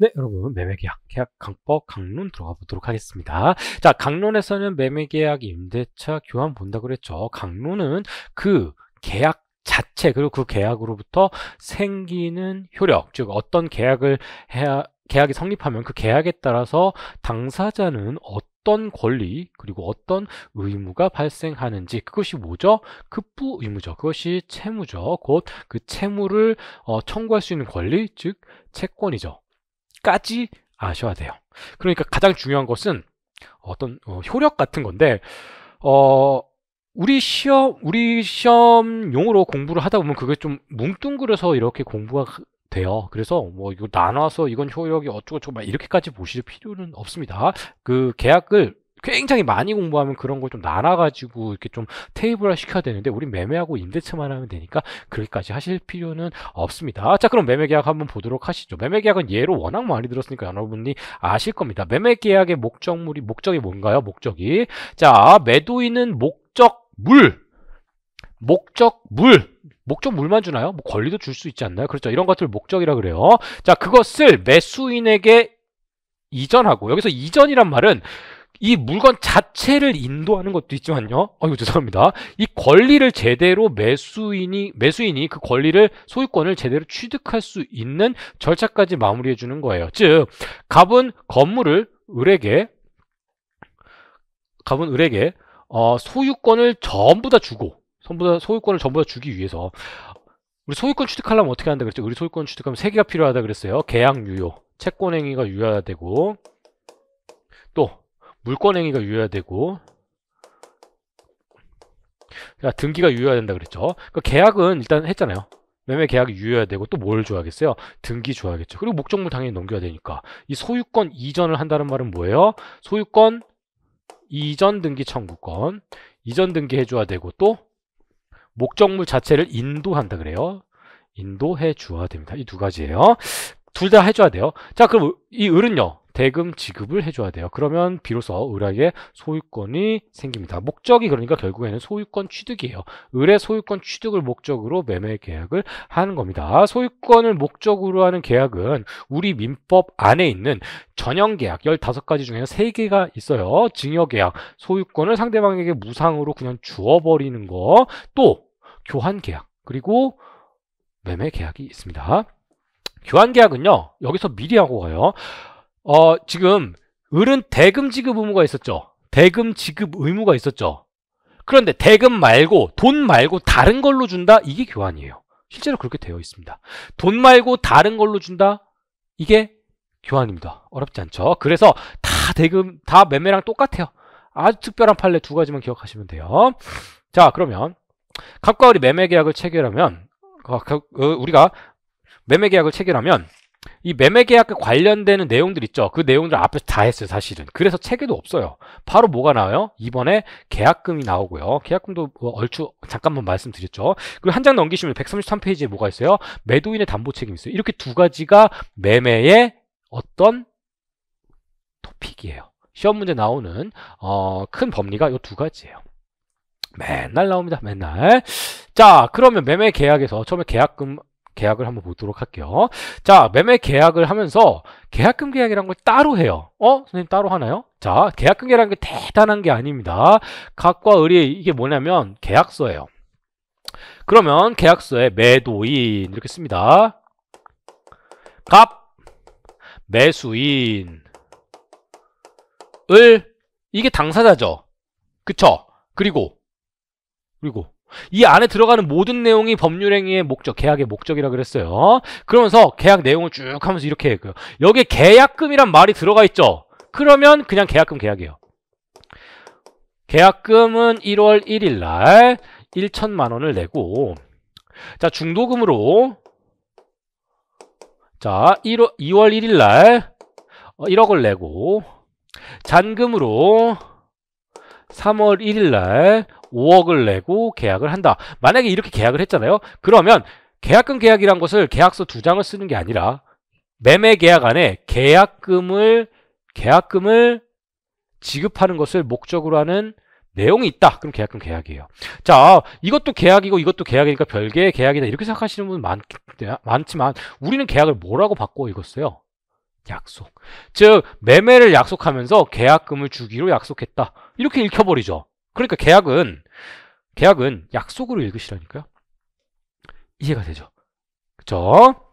네, 여러분, 매매계약, 계약강법 강론 들어가 보도록 하겠습니다. 자, 강론에서는 매매계약, 임대차, 교환 본다고 그랬죠. 강론은 그 계약 자체, 그리고 그 계약으로부터 생기는 효력, 즉 어떤 계약을 계약이 성립하면 그 계약에 따라서 당사자는 어떤 권리, 그리고 어떤 의무가 발생하는지, 그것이 뭐죠? 급부 의무죠. 그것이 채무죠. 곧 그 채무를 청구할 수 있는 권리, 즉 채권이죠. 까지 아셔야 돼요. 그러니까 가장 중요한 것은 어떤 효력 같은 건데, 우리 시험용으로 공부를 하다 보면 그게 좀 뭉뚱그려서 이렇게 공부가 돼요. 그래서 뭐 이거 나눠서 이건 효력이 어쩌고저쩌고 막 이렇게까지 보실 필요는 없습니다. 그 계약을 굉장히 많이 공부하면 그런 걸 좀 나눠가지고 이렇게 좀 테이블화 시켜야 되는데, 우린 매매하고 임대차만 하면 되니까 그렇게까지 하실 필요는 없습니다. 자, 그럼 매매계약 한번 보도록 하시죠. 매매계약은 예로 워낙 많이 들었으니까 여러분이 아실 겁니다. 매매계약의 목적이 뭔가요? 목적이. 자, 매도인은 목적물만 주나요? 뭐 권리도 줄 수 있지 않나요? 그렇죠. 이런 것들을 목적이라 그래요. 자, 그것을 매수인에게 이전하고, 여기서 이전이란 말은 이 물건 자체를 인도하는 것도 있지만요. 아이고, 죄송합니다. 이 권리를 제대로 매수인이 그 권리를, 소유권을 제대로 취득할 수 있는 절차까지 마무리해 주는 거예요. 즉, 갑은 을에게 소유권을 전부 다 주기 위해서, 우리 소유권 취득하려면 어떻게 한다 그랬죠? 우리 소유권 취득하면 세 개가 필요하다 그랬어요. 계약 유효, 채권행위가 유효해야 되고, 또 물권행위가 유효해야 되고, 등기가 유효해야 된다 그랬죠. 그러니까 계약은 일단 했잖아요. 매매 계약이 유효해야 되고, 또 뭘 줘야겠어요? 등기 줘야겠죠. 그리고 목적물 당연히 넘겨야 되니까. 이 소유권 이전을 한다는 말은 뭐예요? 소유권 이전 등기 청구권, 이전 등기 해줘야 되고, 또 목적물 자체를 인도한다 그래요. 인도해 줘야 됩니다. 이 두 가지예요. 둘 다 해줘야 돼요. 자, 그럼 이 을은요, 대금 지급을 해줘야 돼요. 그러면 비로소 을에게 소유권이 생깁니다. 목적이 그러니까 결국에는 소유권 취득이에요. 을의 소유권 취득을 목적으로 매매 계약을 하는 겁니다. 소유권을 목적으로 하는 계약은 우리 민법 안에 있는 전형계약 15가지 중에 3개가 있어요. 증여계약, 소유권을 상대방에게 무상으로 그냥 주어버리는 거, 또 교환계약, 그리고 매매계약이 있습니다. 교환계약은요, 여기서 미리 하고 가요. 지금 을은 대금 지급 의무가 있었죠. 대금 지급 의무가 있었죠. 그런데 대금 말고, 돈 말고 다른 걸로 준다? 이게 교환이에요. 실제로 그렇게 되어 있습니다. 돈 말고 다른 걸로 준다? 이게 교환입니다. 어렵지 않죠? 그래서 다 매매랑 똑같아요. 아주 특별한 판례 2가지만 기억하시면 돼요. 자, 그러면 갑과 을이 매매계약을 체결하면, 우리가 매매계약을 체결하면 이 매매계약과 관련되는 내용들 있죠. 그 내용들 앞에서 다 했어요, 사실은. 그래서 체계도 없어요. 바로 뭐가 나와요? 이번에 계약금이 나오고요. 계약금도 얼추 잠깐만 말씀드렸죠. 그리고 한 장 넘기시면 133페이지에 뭐가 있어요? 매도인의 담보 책임이 있어요. 이렇게 2가지가 매매의 어떤 토픽이에요. 시험 문제 나오는 큰 법리가 이 2가지예요. 맨날 나옵니다. 맨날. 자, 그러면 매매 계약에서 처음에 계약을 한번 보도록 할게요. 자, 매매 계약을 하면서 계약금 계약이란 걸 따로 해요. 선생님 따로 하나요? 자, 계약금 계약이라는 게 대단한 게 아닙니다. 갑과 을이 이게 뭐냐면 계약서예요. 그러면 계약서에 매도인 이렇게 씁니다. 갑, 매수인, 을, 이게 당사자죠. 그쵸? 그리고 이 안에 들어가는 모든 내용이 법률행위의 목적, 계약의 목적이라 그랬어요. 그러면서 계약 내용을 쭉 하면서 이렇게 해요. 여기에 계약금이란 말이 들어가 있죠. 그러면 그냥 계약이에요. 계약금은 1월 1일 날 1천만 원을 내고, 자, 중도금으로, 자, 2월 1일 날 1억을 내고, 잔금으로 3월 1일 날 5억을 내고 계약을 한다. 만약에 이렇게 계약을 했잖아요. 그러면 계약금 계약이란 것을 계약서 2장을 쓰는 게 아니라 매매 계약 안에 계약금을 지급하는 것을 목적으로 하는 내용이 있다. 그럼 계약금 계약이에요. 자, 이것도 계약이고 이것도 계약이니까 별개의 계약이다. 이렇게 생각하시는 분은 많지만 우리는 계약을 뭐라고 바꿔 읽었어요? 약속. 즉 매매를 약속하면서 계약금을 주기로 약속했다. 이렇게 읽혀버리죠. 그러니까 계약은 약속으로 읽으시라니까요. 이해가 되죠? 그쵸?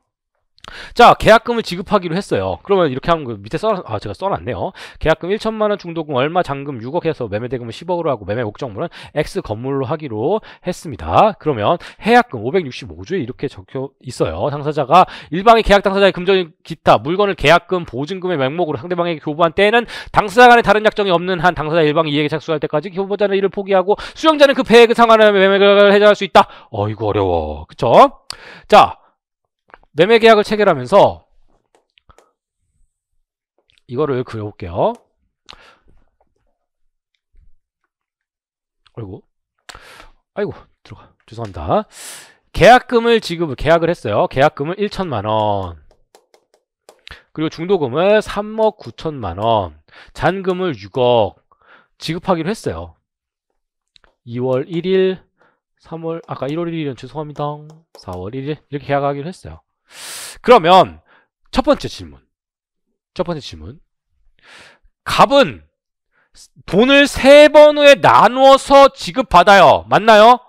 자, 계약금을 지급하기로 했어요. 그러면 이렇게 하는 거 밑에 제가 써놨네요. 계약금 1천만 원, 중도금 얼마, 잔금 6억 해서 매매 대금은 10억으로 하고 매매 목적물은 X 건물로 하기로 했습니다. 그러면 해약금 565조에 이렇게 적혀 있어요. 당사자가 일방의 계약 당사자의 금전 기타 물건을 계약금, 보증금의 명목으로 상대방에게 교부한 때에는 당사자 간에 다른 약정이 없는 한 당사자 일방이 이행에 착수할 때까지 교부자는 이를 포기하고 수령자는 그 배액을 상환하며 매매를 해결할 수 있다. 이거 어려워. 그쵸? 자, 매매 계약을 체결하면서 이거를 그려볼게요. 아이고 들어가. 죄송합니다. 계약금을 계약을 했어요. 계약금을 1천만 원. 그리고 중도금을 3억 9천만 원. 잔금을 6억 지급하기로 했어요. 2월 1일, 3월 아까 1월 1일은 죄송합니다. 4월 1일 이렇게 계약하기로 했어요. 그러면 첫 번째 질문. 갑은 돈을 3번 후에 나누어서 지급받아요. 맞나요?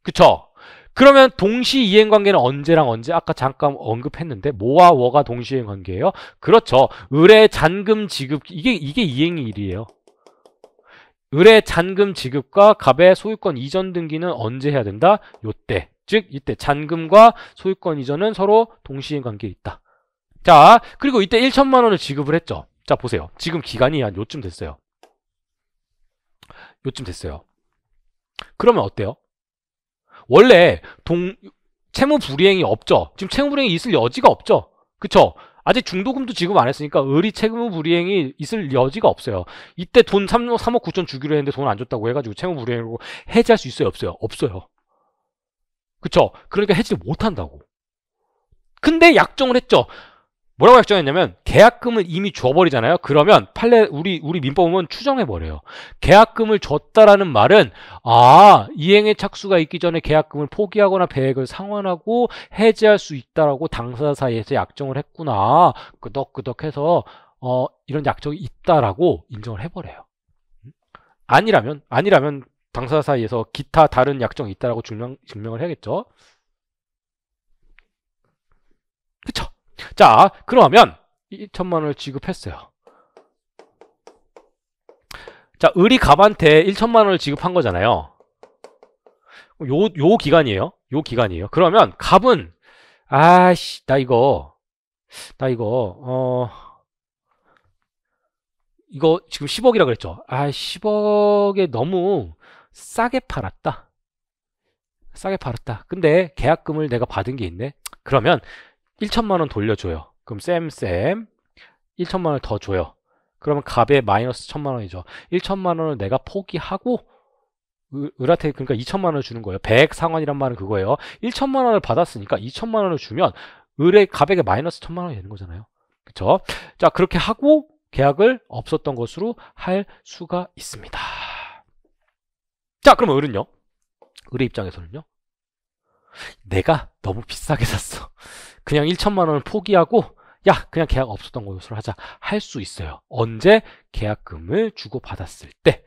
그쵸? 그러면 동시이행 관계는 언제랑 언제? 아까 잠깐 언급했는데 뭐와 뭐가 동시이행 관계예요? 그렇죠. 의뢰 잔금 지급 이게 이행의 일이에요. 의뢰 잔금 지급과 갑의 소유권 이전 등기는 언제 해야 된다? 요때. 즉 이때 잔금과 소유권 이전은 서로 동시행 관계에 있다. 자, 그리고 이때 1천만 원을 지급을 했죠. 자, 보세요. 지금 기간이 한 요쯤 됐어요. 그러면 어때요? 원래 채무 불이행이 없죠. 지금 채무 불이행이 있을 여지가 없죠. 그쵸? 아직 중도금도 지급 안 했으니까 의리 채무 불이행이 있을 여지가 없어요. 이때 돈 3억 9천 주기로 했는데 돈 안 줬다고 해가지고 채무 불이행으로 해지할 수 있어요? 없어요? 없어요. 그쵸? 그러니까 해지를 못한다고. 근데 약정을 했죠. 뭐라고 약정했냐면 계약금을 이미 줘버리잖아요. 그러면 우리 민법은 추정해버려요. 계약금을 줬다라는 말은 이행의 착수가 있기 전에 계약금을 포기하거나 배액을 상환하고 해지할 수 있다라고 당사자 사이에서 약정을 했구나. 끄덕끄덕해서 이런 약정이 있다라고 인정을 해버려요. 아니라면 당사자 사이에서 기타 다른 약정이 있다라고 증명을 해야겠죠. 그쵸? 자, 그러면 2천만 원을 지급했어요. 자, 을이 갑한테 1천만 원을 지급한 거잖아요. 요 기간이에요. 그러면 갑은 나 이거 지금 10억이라 그랬죠. 10억에 너무 싸게 팔았다. 근데 계약금을 내가 받은 게 있네. 그러면 1천만 원 돌려줘요. 그럼 쌤 1천만 원을 더 줘요. 그러면 갑에 마이너스 1천만 원이죠. 1천만 원을 내가 포기하고 을한테 그러니까 2천만 원을 주는 거예요. 배액 상환이란 말은 그거예요. 1천만 원을 받았으니까 2천만 원을 주면 갑에게 마이너스 1천만 원이 되는 거잖아요. 그쵸? 자, 그렇게 하고 계약을 없었던 것으로 할 수가 있습니다. 자, 그러면 을의 입장에서는요. 내가 너무 비싸게 샀어. 그냥 1천만 원을 포기하고 그냥 계약 없었던 것으로 하자 할 수 있어요. 언제? 계약금을 주고받았을 때.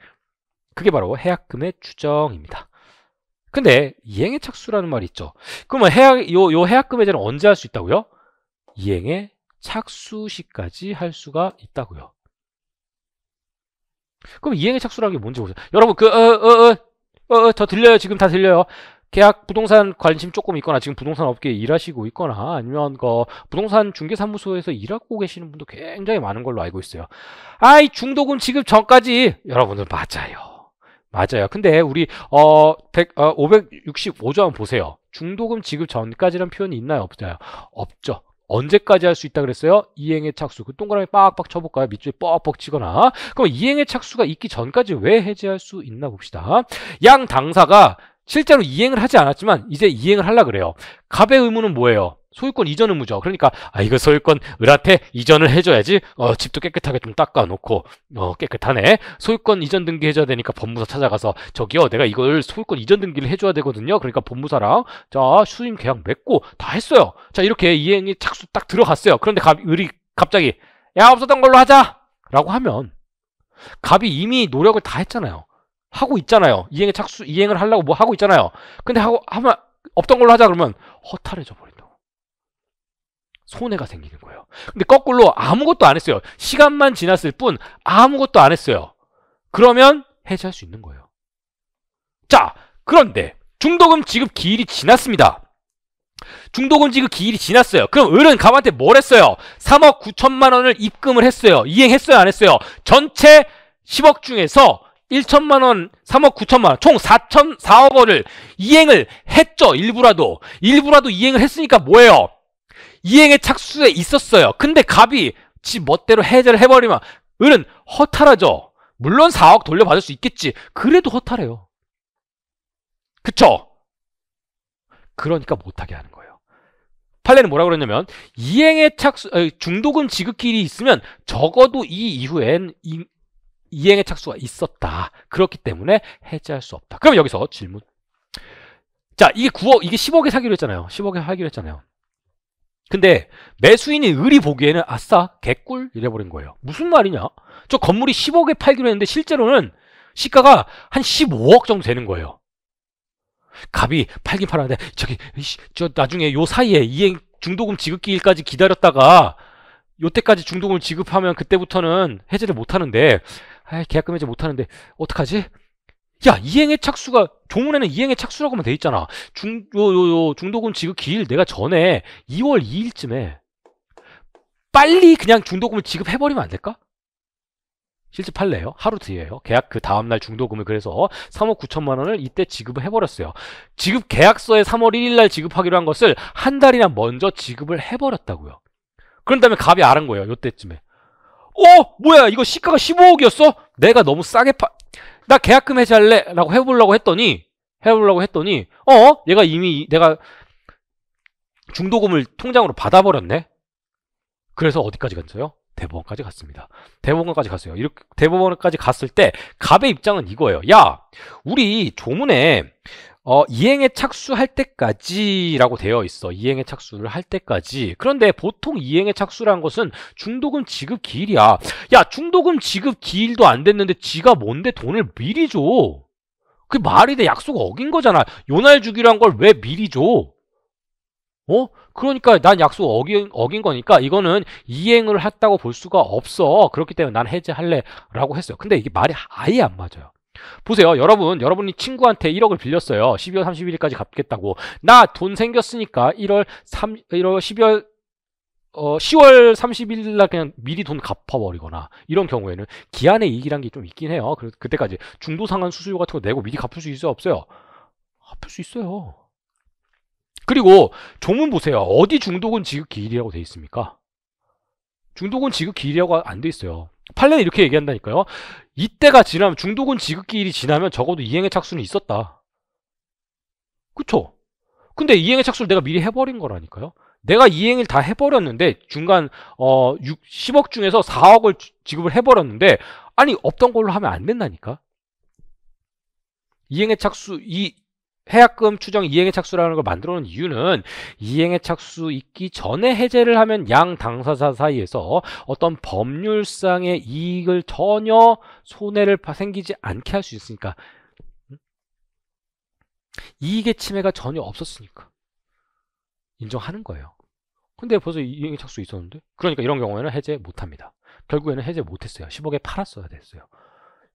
그게 바로 해약금의 추정입니다. 근데 이행의 착수라는 말이 있죠. 그러면 요 해약금 해제는 언제 할 수 있다고요? 이행의 착수 시까지 할 수가 있다고요. 그럼 이행의 착수라는 게 뭔지 보세요. 여러분 저 들려요? 지금 다 들려요? 계약 부동산 관심 조금 있거나 지금 부동산 업계에 일하시고 있거나 아니면 부동산 중개사무소에서 일하고 계시는 분도 굉장히 많은 걸로 알고 있어요. 중도금 지급 전까지 여러분들 맞아요. 근데 우리 565조 한번 보세요. 중도금 지급 전까지란 표현이 있나요? 없죠. 언제까지 할 수 있다 그랬어요? 이행의 착수. 그 동그라미 빡빡 쳐볼까요? 밑줄에 뻑뻑 치거나. 그럼 이행의 착수가 있기 전까지 왜 해지할 수 있나 봅시다. 양 당사가 실제로 이행을 하지 않았지만 이제 이행을 하려고 그래요. 갑의 의무는 뭐예요? 소유권 이전 의무죠. 그러니까 이거 소유권 을한테 이전을 해줘야지. 집도 깨끗하게 좀 닦아놓고 깨끗하네. 소유권 이전 등기 해줘야 되니까 법무사 찾아가서 저기요 내가 이걸 소유권 이전 등기를 해줘야 되거든요. 그러니까 법무사랑 수임 계약 맺고 다 했어요. 자, 이렇게 이행이 착수 딱 들어갔어요. 그런데 갑자기 야 없었던 걸로 하자 라고 하면 갑이 이미 노력을 다 했잖아요. 하고 있잖아요. 이행을 하려고 뭐 하고 있잖아요. 근데 하면 없던 걸로 하자 그러면 허탈해져 버린다고. 손해가 생기는 거예요. 근데 거꾸로 아무것도 안 했어요. 시간만 지났을 뿐 아무것도 안 했어요. 그러면 해지할 수 있는 거예요. 자, 그런데 중도금 지급 기일이 지났습니다. 중도금 지급 기일이 지났어요. 그럼 을은 갑한테 뭘 했어요? 3억 9천만 원을 입금을 했어요. 이행했어요? 안 했어요? 전체 10억 중에서 1천만 원, 3억 9천만 원, 총 4억 원을 이행을 했죠. 일부라도 이행을 했으니까 뭐예요? 이행의 착수에 있었어요. 근데 갑이 지 멋대로 해제를 해버리면 을은 허탈하죠. 물론 4억 돌려받을 수 있겠지. 그래도 허탈해요. 그쵸? 그러니까 못하게 하는 거예요. 판례는 뭐라고 그랬냐면 이행의 중도금 지급기일이 있으면 적어도 이 이후엔 이행의 착수가 있었다. 그렇기 때문에 해지할 수 없다. 그럼 여기서 질문. 자, 이게 9억, 이게 10억에 사기로 했잖아요. 10억에 하기로 했잖아요. 근데 매수인이 을이 보기에는 아싸 개꿀 이래버린 거예요. 무슨 말이냐? 저 건물이 10억에 팔기로 했는데 실제로는 시가가 한 15억 정도 되는 거예요. 갑이 팔긴 팔았는데 저 나중에 요 사이에 이행 중도금 지급기일까지 기다렸다가 요때까지 중도금을 지급하면 그때부터는 해제를 못하는데 계약금 해제 못하는데 어떡하지? 야, 이행의 착수가 조문에는 이행의 착수라고만 돼 있잖아. 중도금 지급 기일 내가 전에 2월 2일쯤에 빨리 그냥 중도금을 지급해버리면 안 될까? 실제 판례예요. 하루 뒤에요. 계약 그 다음날 중도금을 그래서 3억 9천만 원을 이때 지급을 해버렸어요. 지급 계약서에 3월 1일날 지급하기로 한 것을 한 달이나 먼저 지급을 해버렸다고요. 그런 다음에 갑이 알은 거예요. 요때쯤에. 뭐야 이거 시가가 15억이었어? 내가 너무 싸게 나 계약금 해지할래? 라고 해보려고 했더니 얘가 이미 내가 중도금을 통장으로 받아버렸네. 그래서 어디까지 갔어요? 대법원까지 갔습니다. 대법원까지 갔어요. 이렇게 대법원까지 갔을 때 갑의 입장은 이거예요. 야, 우리 조문에 이행에 착수할 때까지라고 되어 있어. 이행에 착수를 할 때까지. 그런데 보통 이행에 착수라는 것은 중도금 지급 기일이야. 야, 중도금 지급 기일도 안 됐는데 지가 뭔데 돈을 미리 줘? 그 말이 돼. 약속 어긴 거잖아. 요날 주기로 한 걸 왜 미리 줘? 그러니까 난 약속 어긴 거니까 이거는 이행을 했다고 볼 수가 없어. 그렇기 때문에 난 해지할래 라고 했어요. 근데 이게 말이 아예 안 맞아요. 보세요. 여러분이 친구한테 1억을 빌렸어요. 12월 31일까지 갚겠다고. 나 돈 생겼으니까 10월 30일 날 그냥 미리 돈 갚아버리거나 이런 경우에는 기한의 이익이란 게 좀 있긴 해요. 그때까지 중도상환 수수료 같은 거 내고 미리 갚을 수 있어요? 없어요? 갚을 수 있어요. 그리고 조문 보세요. 어디 중도금 지급 기일이라고 돼 있습니까? 중도금 지급 기일이라고 안 돼 있어요. 판례는 이렇게 얘기한다니까요. 이때가 지나면 중도금 지급 기일이 지나면 적어도 이행의 착수는 있었다. 그쵸? 근데 이행의 착수를 내가 미리 해버린 거라니까요. 내가 이행을 다 해버렸는데 중간 10억 중에서 4억을 지급을 해버렸는데 아니 없던 걸로 하면 안 된다니까. 이행의 착수 해약금 추정 이행의 착수라는 걸 만들어 놓은 이유는 이행의 착수 있기 전에 해제를 하면 양 당사자 사이에서 어떤 법률상의 이익을 전혀 손해를 생기지 않게 할 수 있으니까. 이익의 침해가 전혀 없었으니까 인정하는 거예요. 근데 벌써 이행의 착수 있었는데? 그러니까 이런 경우에는 해제 못합니다. 결국에는 해제 못했어요. 10억에 팔았어야 됐어요.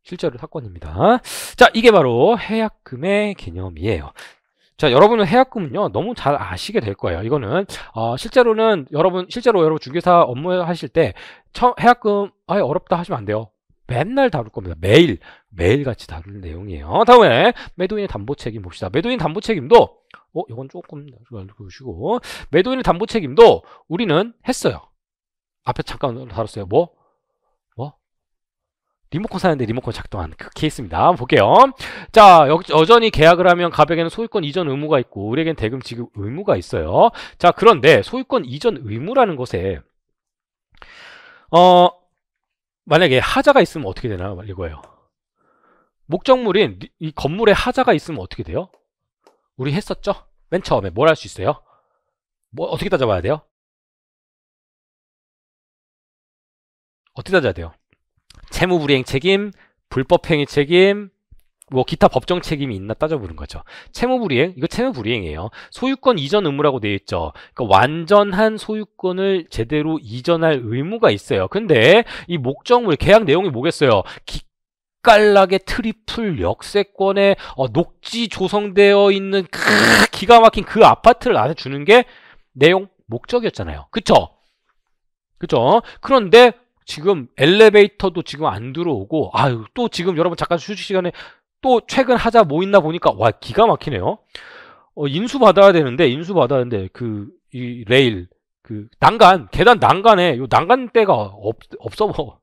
실제로 사건입니다. 자, 이게 바로 해약금의 개념이에요. 자, 여러분은 해약금은요 너무 잘 아시게 될 거예요. 이거는 실제로 여러분 중개사 업무 하실 때 해약금 어렵다 하시면 안 돼요. 맨날 다룰 겁니다. 매일같이 다룰 내용이에요. 다음에 매도인의 담보 책임 봅시다. 매도인 담보 책임도 이건 조금 보시고 매도인의 담보 책임도 우리는 했어요. 앞에 잠깐 다뤘어요. 리모컨 사는데 리모컨 작동한 그 케이스입니다. 한번 볼게요. 자, 여전히 계약을 하면 갑에게는 소유권 이전 의무가 있고 을에게는 대금 지급 의무가 있어요. 자, 그런데 소유권 이전 의무라는 것에 만약에 하자가 있으면 어떻게 되나 이거예요. 목적물인 이 건물에 하자가 있으면 어떻게 돼요? 우리 했었죠? 맨 처음에 뭘 할 수 있어요? 어떻게 따져봐야 돼요? 어떻게 따져야 돼요? 채무불이행 책임, 불법행위 책임, 뭐 기타 법정 책임이 있나 따져보는 거죠. 채무불이행, 이거 채무불이행이에요. 소유권 이전 의무라고 되어 있죠. 그러니까 완전한 소유권을 제대로 이전할 의무가 있어요. 근데 이 목적물 계약 내용이 뭐겠어요? 기깔나게 트리플 역세권에 녹지 조성되어 있는 기가 막힌 그 아파트를 나한테 주는 게 내용 목적이었잖아요. 그쵸? 그쵸? 그런데 지금 엘리베이터도 지금 안 들어오고, 아유, 또 지금 여러분 잠깐 휴식 시간에 또 최근 하자 뭐 있나 보니까, 와, 기가 막히네요. 인수받아야 되는데, 이 레일, 난간, 계단 난간에, 요 난간대가 없어, 뭐.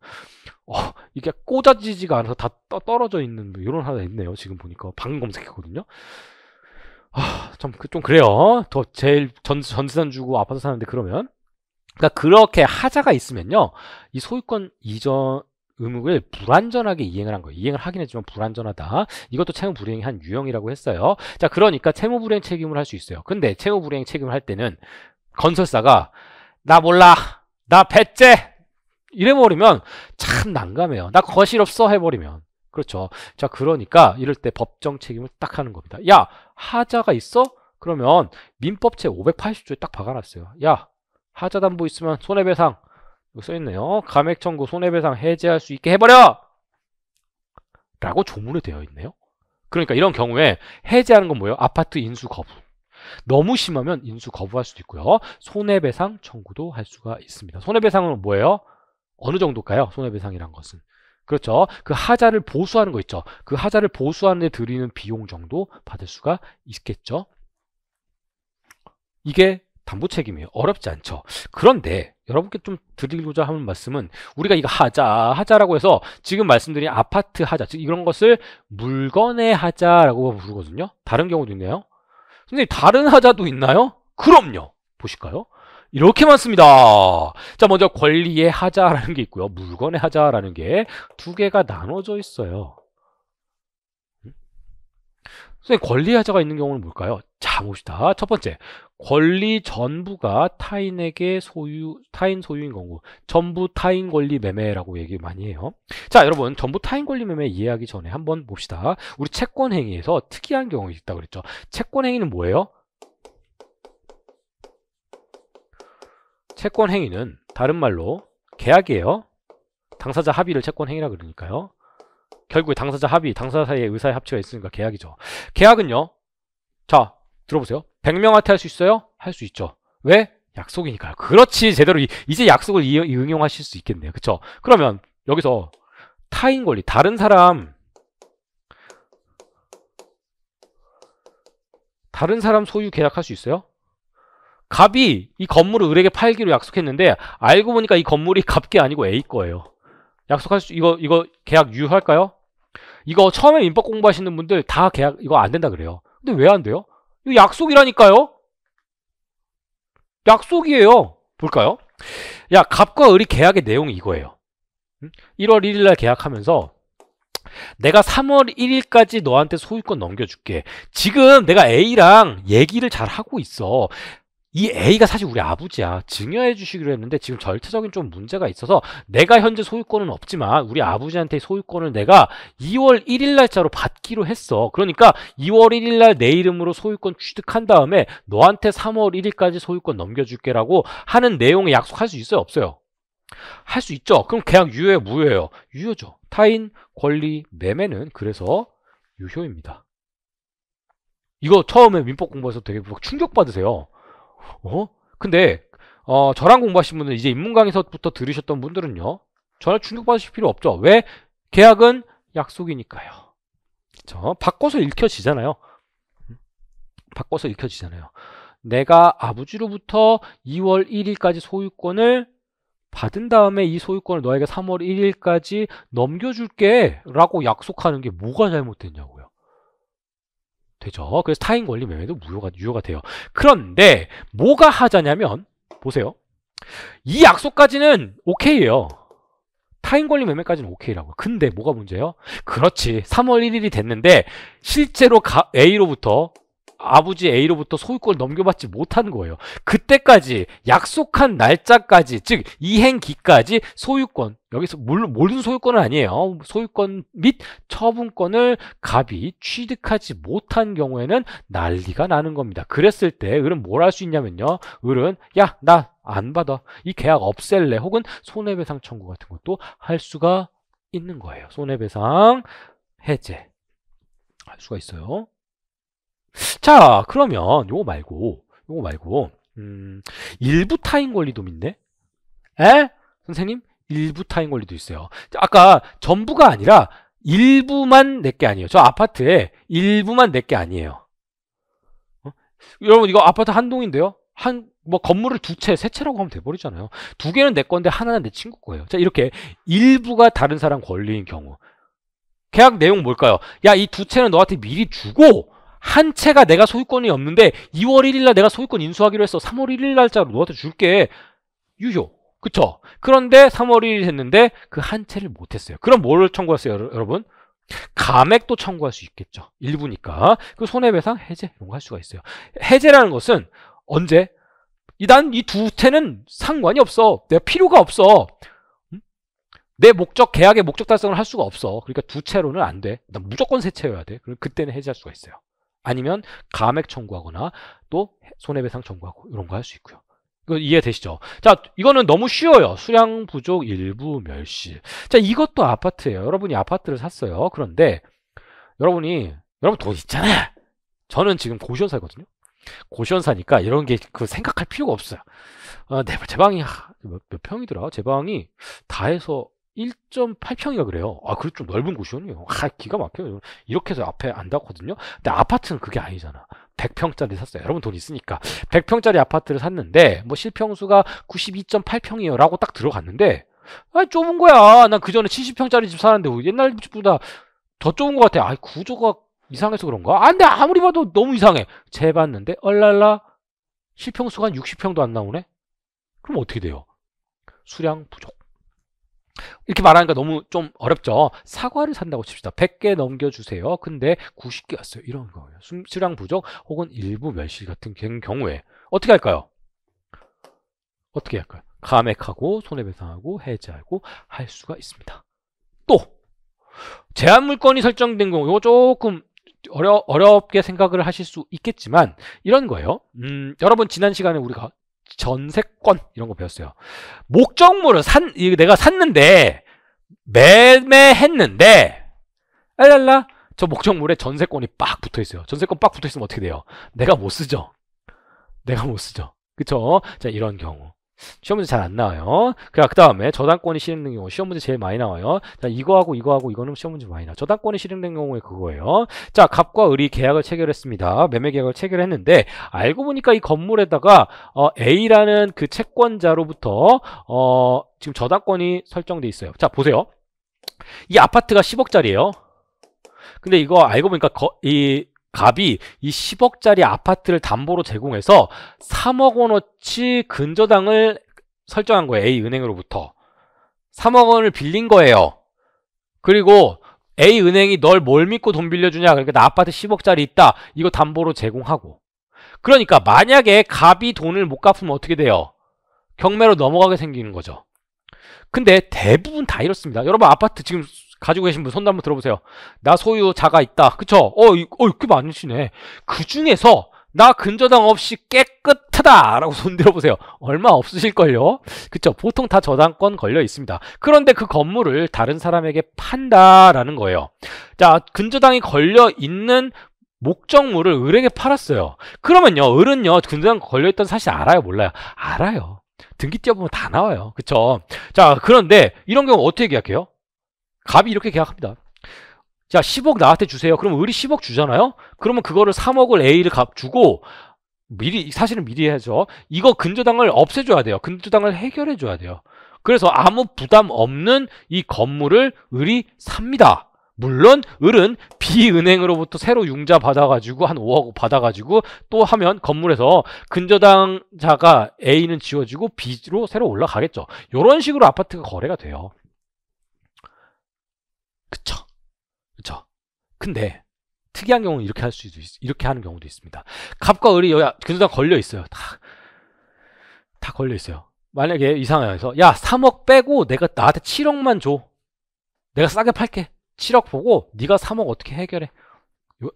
이게 꽂아지지가 않아서 다 떨어져 있는, 뭐 이런 하나 있네요. 지금 보니까. 방금 검색했거든요. 좀 그래요. 제일 전세산 주고 아파트 사는데 그러면. 그러니까 그렇게 하자가 있으면요, 이 소유권 이전 의무를 불완전하게 이행을 한 거예요. 이행을 하긴 했지만 불완전하다. 이것도 채무불이행의 한 유형이라고 했어요. 자, 그러니까 채무불이행 책임을 할 수 있어요. 근데 채무불이행 책임을 할 때는 건설사가 나 몰라, 나 배째 이래버리면 참 난감해요. 나 거실 없어 해버리면. 그렇죠. 자, 그러니까 이럴 때 법정 책임을 딱 하는 겁니다. 야, 하자가 있어? 그러면 민법 제 580조에 딱 박아놨어요. 야, 하자담보 있으면 손해배상, 여기 써있네요. 감액 청구, 손해배상 해제할 수 있게 해버려! 라고 조문에 되어 있네요. 그러니까 이런 경우에 해제하는 건 뭐예요? 아파트 인수 거부. 너무 심하면 인수 거부할 수도 있고요. 손해배상 청구도 할 수가 있습니다. 손해배상은 뭐예요? 어느 정도일까요? 손해배상이란 것은. 그렇죠. 그 하자를 보수하는 거 있죠. 그 하자를 보수하는 데 들이는 비용 정도 받을 수가 있겠죠. 이게 담보 책임이에요. 어렵지 않죠. 그런데 여러분께 좀 드리고자 하는 말씀은, 우리가 이거 하자라고 해서 지금 말씀드린 아파트 하자, 즉 이런 것을 물건의 하자라고 부르거든요. 다른 경우도 있네요. 선생님, 다른 하자도 있나요? 그럼요. 보실까요? 이렇게 많습니다. 자, 먼저 권리의 하자라는 게 있고요. 물건의 하자라는 게 두 개가 나눠져 있어요. 선생님, 권리의 하자가 있는 경우는 뭘까요? 자, 봅시다. 첫 번째, 권리 전부가 타인에게 타인 소유인 경우, 전부 타인 권리 매매라고 얘기 많이 해요. 자, 여러분, 전부 타인 권리 매매 이해하기 전에 한번 봅시다. 우리 채권 행위에서 특이한 경우가 있다고 그랬죠. 채권 행위는 뭐예요? 채권 행위는 다른 말로 계약이에요. 당사자 합의를 채권 행위라 그러니까요. 결국에 당사자 합의, 당사자 사이의 의사의 합치가 있으니까 계약이죠. 계약은요, 자, 들어보세요. 100명한테 할 수 있어요? 할 수 있죠. 왜? 약속이니까요. 그렇지, 제대로 이제 약속을 응용하실 수 있겠네요. 그쵸? 그러면 여기서 타인 권리, 다른 사람 소유 계약할 수 있어요? 갑이 이 건물을 을에게 팔기로 약속했는데 알고 보니까 이 건물이 갑게 아니고 A 거예요. 이거 계약 유효할까요? 이거 처음에 민법 공부하시는 분들 다 계약 이거 안 된다 그래요. 근데 왜 안 돼요? 이거 약속이라니까요. 약속이에요. 볼까요? 야, 갑과 을이 계약의 내용이 이거예요. 1월 1일 날 계약하면서 내가 3월 1일까지 너한테 소유권 넘겨줄게. 지금 내가 A랑 얘기를 잘 하고 있어. 이 A가 사실 우리 아버지야. 증여해 주시기로 했는데 지금 절차적인 좀 문제가 있어서 내가 현재 소유권은 없지만 우리 아버지한테 소유권을 내가 2월 1일 날짜로 받기로 했어. 그러니까 2월 1일 날 내 이름으로 소유권 취득한 다음에 너한테 3월 1일까지 소유권 넘겨줄게라고 하는 내용의 약속할 수 있어요? 없어요? 할 수 있죠. 그럼 계약 유효예요? 무효예요? 유효죠. 타인 권리 매매는 그래서 유효입니다. 이거 처음에 민법 공부해서 되게 충격받으세요. 근데 저랑 공부하신 분들, 이제 입문 강의서부터 들으셨던 분들은요, 전혀 충격받으실 필요 없죠. 왜? 계약은 약속이니까요. 그쵸? 바꿔서 읽혀지잖아요. 내가 아버지로부터 2월 1일까지 소유권을 받은 다음에 이 소유권을 너에게 3월 1일까지 넘겨줄게 라고 약속하는 게 뭐가 잘못됐냐고요. 되죠. 그래서 타인 권리 매매도 유효가 돼요. 그런데 뭐가 하자냐면, 보세요. 이 약속까지는 오케이예요. 타인 권리 매매까지는 오케이라고요. 근데 뭐가 문제예요? 그렇지. 3월 1일이 됐는데 실제로 A로부터 아버지 A로부터 소유권을 넘겨받지 못하는 거예요. 그때까지 약속한 날짜까지, 즉 이행기까지 소유권, 여기서 물론 모든 소유권은 아니에요. 소유권 및 처분권을 갑이 취득하지 못한 경우에는 난리가 나는 겁니다. 그랬을 때 을은 뭘 할 수 있냐면요. 을은 야, 나 안 받아. 이 계약 없앨래. 혹은 손해배상 청구 같은 것도 할 수가 있는 거예요. 손해배상 해제 할 수가 있어요. 자, 그러면 요거 말고 일부 타인 권리도 있네? 에? 선생님? 일부 타인 권리도 있어요. 아까 전부가 아니라 일부만 낼 게 아니에요. 저 아파트에 일부만 낼 게 아니에요. 여러분, 이거 아파트 한 동인데요? 뭐 건물을 두 채, 세 채라고 하면 돼버리잖아요. 두 개는 내 건데 하나는 내 친구 거예요. 자, 이렇게 일부가 다른 사람 권리인 경우. 계약 내용 뭘까요? 야, 이 두 채는 너한테 미리 주고 한 채가 내가 소유권이 없는데 2월 1일 날 내가 소유권 인수하기로 했어. 3월 1일 날짜로 너한테 줄게. 유효. 그쵸? 그런데 3월 1일 했는데 그 한 채를 못했어요. 그럼 뭘 청구했어요, 여러분? 감액도 청구할 수 있겠죠. 일부니까. 그 손해배상 해제 이런 거 할 수가 있어요. 해제라는 것은 언제? 난 이 두 채는 상관이 없어. 내가 필요가 없어. 내 목적, 계약의 목적 달성을 할 수가 없어. 그러니까 두 채로는 안 돼. 난 무조건 세 채여야 돼. 그럼 그때는 해지할 수가 있어요. 아니면 감액 청구하거나 또 손해배상 청구하고 이런 거 할 수 있고요. 이거 이해되시죠? 자, 이거는 너무 쉬워요. 수량 부족 일부 멸실. 자, 이것도 아파트예요. 여러분이 아파트를 샀어요. 그런데 여러분 돈 있잖아요. 저는 지금 고시원 살거든요. 고시원 사니까 이런 게 그 생각할 필요가 없어요. 제 방이 몇 평이더라? 제 방이 다 해서 1.8평이가 그래요. 그래 좀 넓은 곳이요. 기가 막혀요. 이렇게 해서 앞에 안 닿거든요. 근데 아파트는 그게 아니잖아. 100평짜리 샀어요. 여러분 돈 있으니까 100평짜리 아파트를 샀는데 뭐 실평수가 92.8평이에요 라고 딱 들어갔는데 좁은 거야. 난 그 전에 70평짜리 집 사는데 옛날 집보다 더 좁은 것 같아. 구조가 이상해서 그런가? 근데 아무리 봐도 너무 이상해. 재봤는데 얼랄라 실평수가 한 60평도 안 나오네? 그럼 어떻게 돼요? 수량 부족. 이렇게 말하니까 너무 좀 어렵죠. 사과를 산다고 칩시다. 100개 넘겨주세요. 근데 90개 왔어요. 이런 거예요. 수량 부족 혹은 일부 멸실 같은 경우에 어떻게 할까요? 어떻게 할까요? 감액하고 손해배상하고 해제하고 할 수가 있습니다. 또 제한물건이 설정된 경우 이거 조금 어렵게 생각을 하실 수 있겠지만 이런 거예요. 여러분 지난 시간에 우리가 전세권 이런 거 배웠어요. 목적물을 내가 샀는데 매매했는데 알랄라 저 목적물에 전세권이 빡 붙어 있어요. 전세권 빡 붙어 있으면 어떻게 돼요? 내가 못 쓰죠. 그쵸? 자, 이런 경우 시험 문제 잘 안 나와요. 그 다음에 저당권이 실행된 경우 시험 문제 제일 많이 나와요. 자, 이거하고 이거는 시험 문제 많이 나와요. 저당권이 실행된 경우에 그거예요. 자, 갑과 을이 계약을 체결했습니다. 매매 계약을 체결했는데 알고 보니까 이 건물에다가 A라는 그 채권자로부터 지금 저당권이 설정돼 있어요. 자, 보세요. 이 아파트가 10억짜리예요. 근데 이거 알고 보니까 이 갑이 이 10억짜리 아파트를 담보로 제공해서 3억 원어치 근저당을 설정한 거예요. A은행으로부터. 3억 원을 빌린 거예요. 그리고 A은행이 널 뭘 믿고 돈 빌려주냐. 그러니까 나 아파트 10억짜리 있다. 이거 담보로 제공하고. 그러니까 만약에 갑이 돈을 못 갚으면 어떻게 돼요? 경매로 넘어가게 생기는 거죠. 근데 대부분 다 이렇습니다. 여러분 아파트 지금 가지고 계신 분 손 한번 들어보세요. 나 소유자가 있다. 그쵸? 꽤 많으시네. 그 중에서 나 근저당 없이 깨끗하다 라고 손 들어보세요. 얼마 없으실걸요? 그쵸? 보통 다 저당권 걸려 있습니다. 그런데 그 건물을 다른 사람에게 판다라는 거예요. 자, 근저당이 걸려 있는 목적물을 을에게 팔았어요. 그러면요, 을은요, 근저당 걸려있던 사실 알아요? 몰라요? 알아요. 등기 띄워보면 다 나와요. 그쵸? 자, 그런데 이런 경우 어떻게 계약해요? 갑이 이렇게 계약합니다. 자, 10억 나한테 주세요. 그럼 을이 10억 주잖아요? 그러면 그거를 3억을 A를 주고 사실은 미리 해야죠. 이거 근저당을 없애줘야 돼요. 근저당을 해결해줘야 돼요. 그래서 아무 부담 없는 이 건물을 을이 삽니다. 물론 을은 B은행으로부터 새로 융자 받아가지고 한 5억 받아가지고 또 하면 건물에서 근저당자가 A는 지워지고 B로 새로 올라가겠죠. 이런 식으로 아파트가 거래가 돼요. 그쵸. 근데 특이한 경우는 이렇게 할 수도 이렇게 하는 경우도 있습니다. 갑과 을이 여기 근소당 걸려 있어요. 다 걸려 있어요. 만약에 이 상황에서 야 3억 빼고 내가 나한테 7억만 줘. 내가 싸게 팔게. 7억 보고 네가 3억 어떻게 해결해?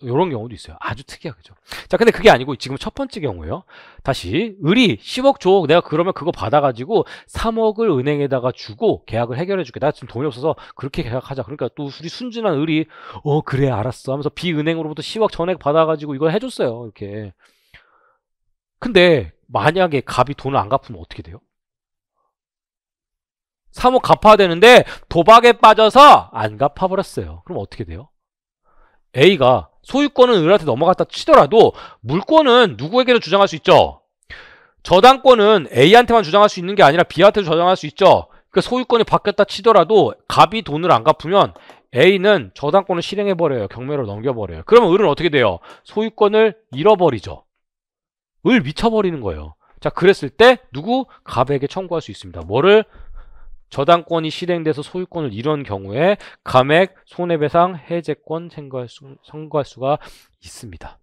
요런 경우도 있어요. 아주 특이하죠. 자, 근데 그게 아니고 지금 첫 번째 경우예요. 다시 을이 10억 줘. 내가 그러면 그거 받아가지고 3억을 은행에다가 주고 계약을 해결해줄게. 나 지금 돈이 없어서 그렇게 계약하자. 그러니까 또 우리 순진한 을이 그래 알았어 하면서 B은행으로부터 10억 전액 받아가지고 이걸 해줬어요. 이렇게. 근데 만약에 갑이 돈을 안 갚으면 어떻게 돼요? 3억 갚아야 되는데 도박에 빠져서 안 갚아버렸어요. 그럼 어떻게 돼요? A가 소유권은 을한테 넘어갔다 치더라도 물권은 누구에게도 주장할 수 있죠. 저당권은 A한테만 주장할 수 있는 게 아니라 B한테도 주장할 수 있죠. 그러니까 소유권이 바뀌었다 치더라도 갑이 돈을 안 갚으면 A는 저당권을 실행해버려요. 경매로 넘겨버려요. 그러면 을은 어떻게 돼요? 소유권을 잃어버리죠. 을 미쳐버리는 거예요. 자, 그랬을 때 누구? 갑에게 청구할 수 있습니다. 뭐를? 저당권이 실행돼서 소유권을 잃은 경우에 감액, 손해배상, 해제권 청구할 수가 있습니다.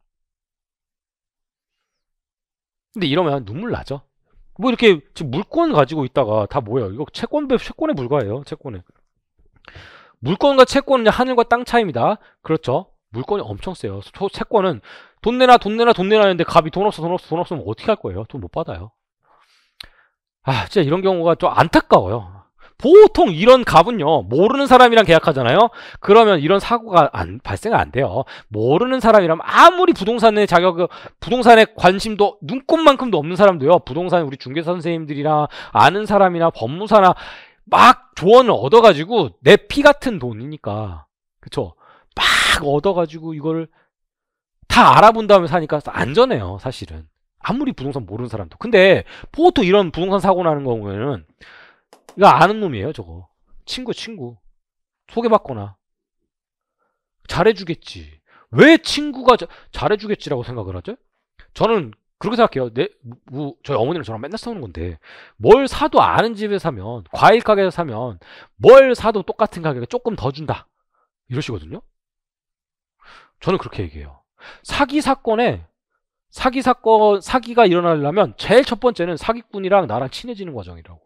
근데 이러면 눈물 나죠? 뭐 이렇게 지금 물권 가지고 있다가 다 뭐예요? 이거 채권에 불과해요. 채권에. 물권과 채권은 하늘과 땅 차이입니다. 그렇죠? 물권이 엄청 세요. 채권은 돈 내놔 하는데 갑이 돈 없으면 어떻게 할 거예요? 돈 못 받아요. 아, 진짜 이런 경우가 좀 안타까워요. 보통 이런 갑은요, 모르는 사람이랑 계약하잖아요? 그러면 이런 사고가 발생 안 돼요. 모르는 사람이라면 아무리 부동산에 관심도 눈꼽만큼도 없는 사람도요, 부동산 우리 중개사 선생님들이나 아는 사람이나 법무사나 막 조언을 얻어가지고 내 피 같은 돈이니까, 그쵸? 막 얻어가지고 이걸 다 알아본 다음에 사니까 안전해요, 사실은. 아무리 부동산 모르는 사람도. 근데 보통 이런 부동산 사고 나는 경우에는 이거 아는 놈이에요, 저거. 친구. 소개받거나. 잘해주겠지. 왜 친구가 잘해주겠지라고 생각을 하죠? 저는 그렇게 생각해요. 저희 어머니랑 저랑 맨날 싸우는 건데, 뭘 사도 아는 집에 사면, 과일 가게에서 사면, 뭘 사도 똑같은 가격에 조금 더 준다. 이러시거든요? 저는 그렇게 얘기해요. 사기가 일어나려면 제일 첫 번째는 사기꾼이랑 나랑 친해지는 과정이라고.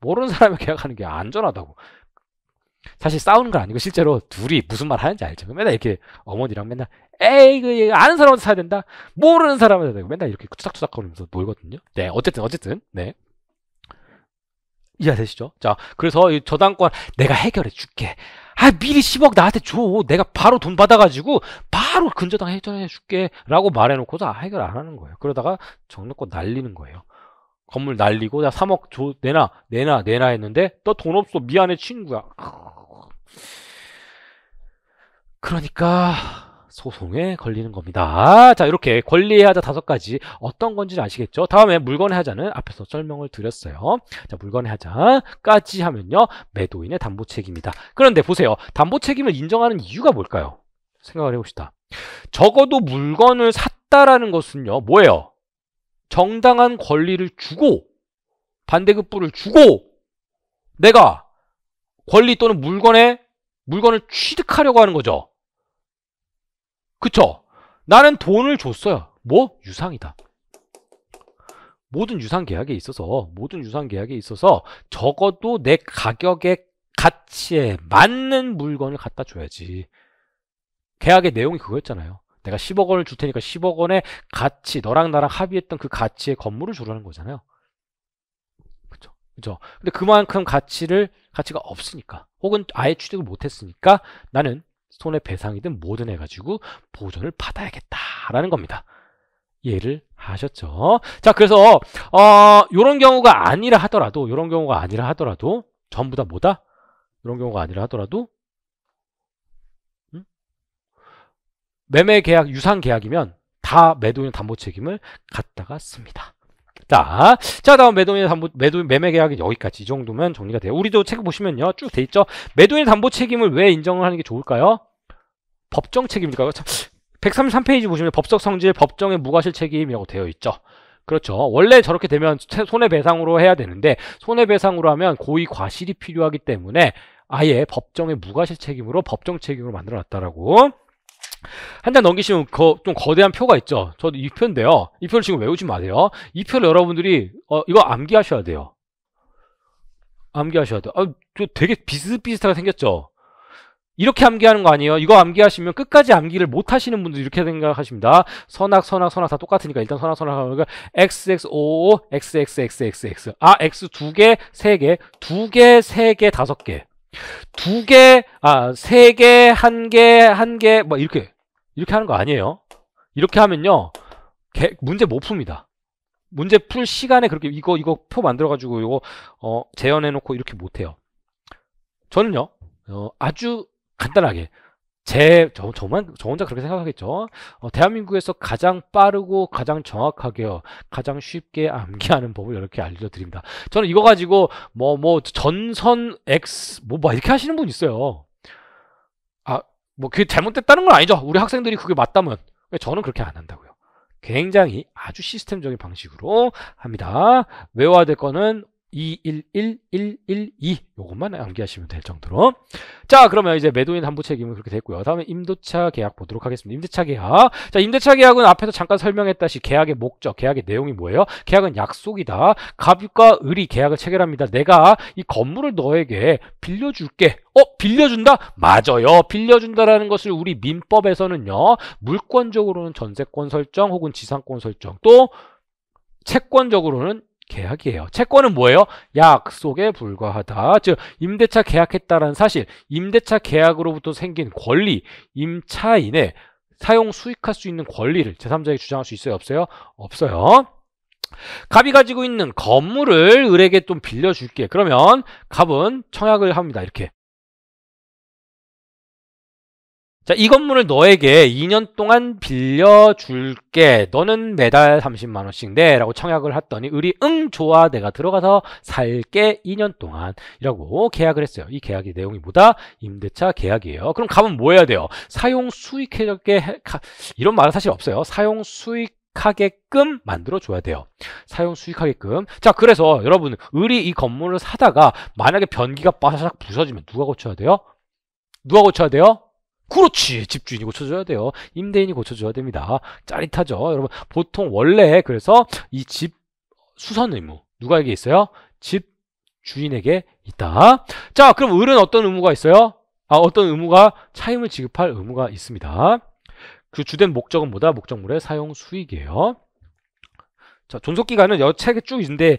모르는 사람이 계약하는 게 안전하다고. 사실 싸우는 건 아니고 실제로 둘이 무슨 말 하는지 알죠. 맨날 이렇게 어머니랑 맨날 에이 그 아는 사람한테 사야 된다. 모르는 사람한테 사야 맨날 이렇게 투닥투닥 거리면서 놀거든요. 네, 어쨌든 네. 이해되시죠? 자, 그래서 이 저당권 내가 해결해 줄게. 미리 10억 나한테 줘. 내가 바로 돈 받아가지고 바로 근저당 해결해 줄게 라고 말해놓고서 해결 안 하는 거예요. 그러다가 정리권 날리는 거예요. 건물 날리고 나 3억 줘 내놔 했는데 너 돈 없어 미안해 친구야. 그러니까 소송에 걸리는 겁니다. 자, 이렇게 권리의 하자 5가지 어떤 건지는 아시겠죠? 다음에 물건의 하자는 앞에서 설명을 드렸어요. 자, 물건의 하자까지 하면요, 매도인의 담보 책임이다. 그런데 보세요, 담보 책임을 인정하는 이유가 뭘까요? 생각을 해봅시다. 적어도 물건을 샀다라는 것은요, 뭐예요? 정당한 권리를 주고 반대급부를 주고 내가 권리 또는 물건을 취득하려고 하는 거죠. 그쵸? 나는 돈을 줬어요. 뭐? 유상이다. 모든 유상 계약에 있어서 적어도 내 가격의 가치에 맞는 물건을 갖다 줘야지. 계약의 내용이 그거였잖아요. 내가 10억 원을 줄 테니까 10억 원의 가치, 너랑 나랑 합의했던 그 가치의 건물을 주라는 거잖아요. 그죠? 근데 그만큼 가치가 없으니까, 혹은 아예 취득을 못했으니까 나는 손해배상이든 뭐든 해가지고 보전을 받아야겠다라는 겁니다. 이해를 하셨죠? 자, 그래서 요런 경우가 아니라 하더라도 전부 다 뭐다? 이런 경우가 아니라 하더라도 매매 계약, 유상 계약이면 다 매도인 담보 책임을 갖다가 씁니다. 자, 다음 매매 계약이 여기까지. 이 정도면 정리가 돼요. 우리도 책 보시면요, 쭉 돼 있죠? 매도인 담보 책임을 왜 인정을 하는 게 좋을까요? 법정 책임일까요? 133페이지 보시면 법적 성질, 법정의 무과실 책임이라고 되어 있죠. 그렇죠. 원래 저렇게 되면 손해배상으로 해야 되는데, 손해배상으로 하면 고의 과실이 필요하기 때문에 아예 법정의 무과실 책임으로 법정 책임으로 만들어 놨다라고 한 장 넘기시면 좀 거대한 표가 있죠. 저도 이 표인데요. 이 표를 지금 외우지 마세요. 이 표를 여러분들이 이거 암기하셔야 돼요. 암기하셔야 돼요. 저 되게 비슷비슷하게 생겼죠. 이렇게 암기하는 거 아니에요. 이거 암기하시면 끝까지 암기를 못 하시는 분들 이렇게 생각하십니다. 선악 다 똑같으니까 일단 선악 하니까 xx55 xxxxx x 두 개, 세 개, 두 개, 세 개, 다섯 개, 두 개, 세 개, 한 개, 뭐 이렇게 하는 거 아니에요. 이렇게 하면요 문제 못 풉니다. 문제 풀 시간에 그렇게 이거 표 만들어가지고 이거 재현해놓고 이렇게 못해요. 저는요 아주 간단하게 저 혼자 그렇게 생각하겠죠. 대한민국에서 가장 빠르고 가장 정확하게 가장 쉽게 암기하는 법을 이렇게 알려드립니다. 저는 이거 가지고 전선 X 이렇게 하시는 분 있어요. 그게 잘못됐다는 건 아니죠. 우리 학생들이 그게 맞다면. 저는 그렇게 안 한다고요. 굉장히 아주 시스템적인 방식으로 합니다. 외워야 될 거는 211112 요것만 암기하시면 될 정도로. 자, 그러면 이제 매도인 환부 책임은 그렇게 됐고요. 다음에 임대차 계약 보도록 하겠습니다. 임대차 계약. 자, 임대차 계약은 앞에서 잠깐 설명했다시 계약의 목적, 계약의 내용이 뭐예요? 계약은 약속이다. 갑과 을이 계약을 체결합니다. 내가 이 건물을 너에게 빌려줄게. 빌려준다? 맞아요. 빌려준다라는 것을 우리 민법에서는요. 물권적으로는 전세권 설정 혹은 지상권 설정, 또 채권적으로는 계약이에요. 채권은 뭐예요? 약속에 불과하다. 즉 임대차 계약했다라는 사실, 임대차 계약으로부터 생긴 권리, 임차인의 사용 수익할 수 있는 권리를 제3자에게 주장할 수 있어요? 없어요? 없어요. 갑이 가지고 있는 건물을 을에게 좀 빌려줄게. 그러면 갑은 청약을 합니다. 이렇게. 자, 이 건물을 너에게 2년 동안 빌려줄게. 너는 매달 30만 원씩 내. 라고 청약을 했더니 을이 응 좋아 내가 들어가서 살게 2년 동안 이라고 계약을 했어요. 이 계약의 내용이 뭐다? 임대차 계약이에요. 그럼 갑은 뭐 해야 돼요? 사용 수익하게 이런 말은 사실 없어요. 사용 수익하게끔 만들어줘야 돼요. 사용 수익하게끔. 자, 그래서 여러분 을이 이 건물을 사다가 만약에 변기가 빠삭 부서지면 누가 고쳐야 돼요? 누가 고쳐야 돼요? 그렇지. 집주인이 고쳐줘야 돼요. 임대인이 고쳐줘야 됩니다. 짜릿하죠. 여러분 보통 원래 그래서 이 집 수선 의무 누가에게 있어요? 집주인에게 있다. 자, 그럼 을은 어떤 의무가 있어요? 어떤 의무가 차임을 지급할 의무가 있습니다. 그 주된 목적은 뭐다? 목적물의 사용 수익이에요. 자, 존속기간은 여 책에 쭉 있는데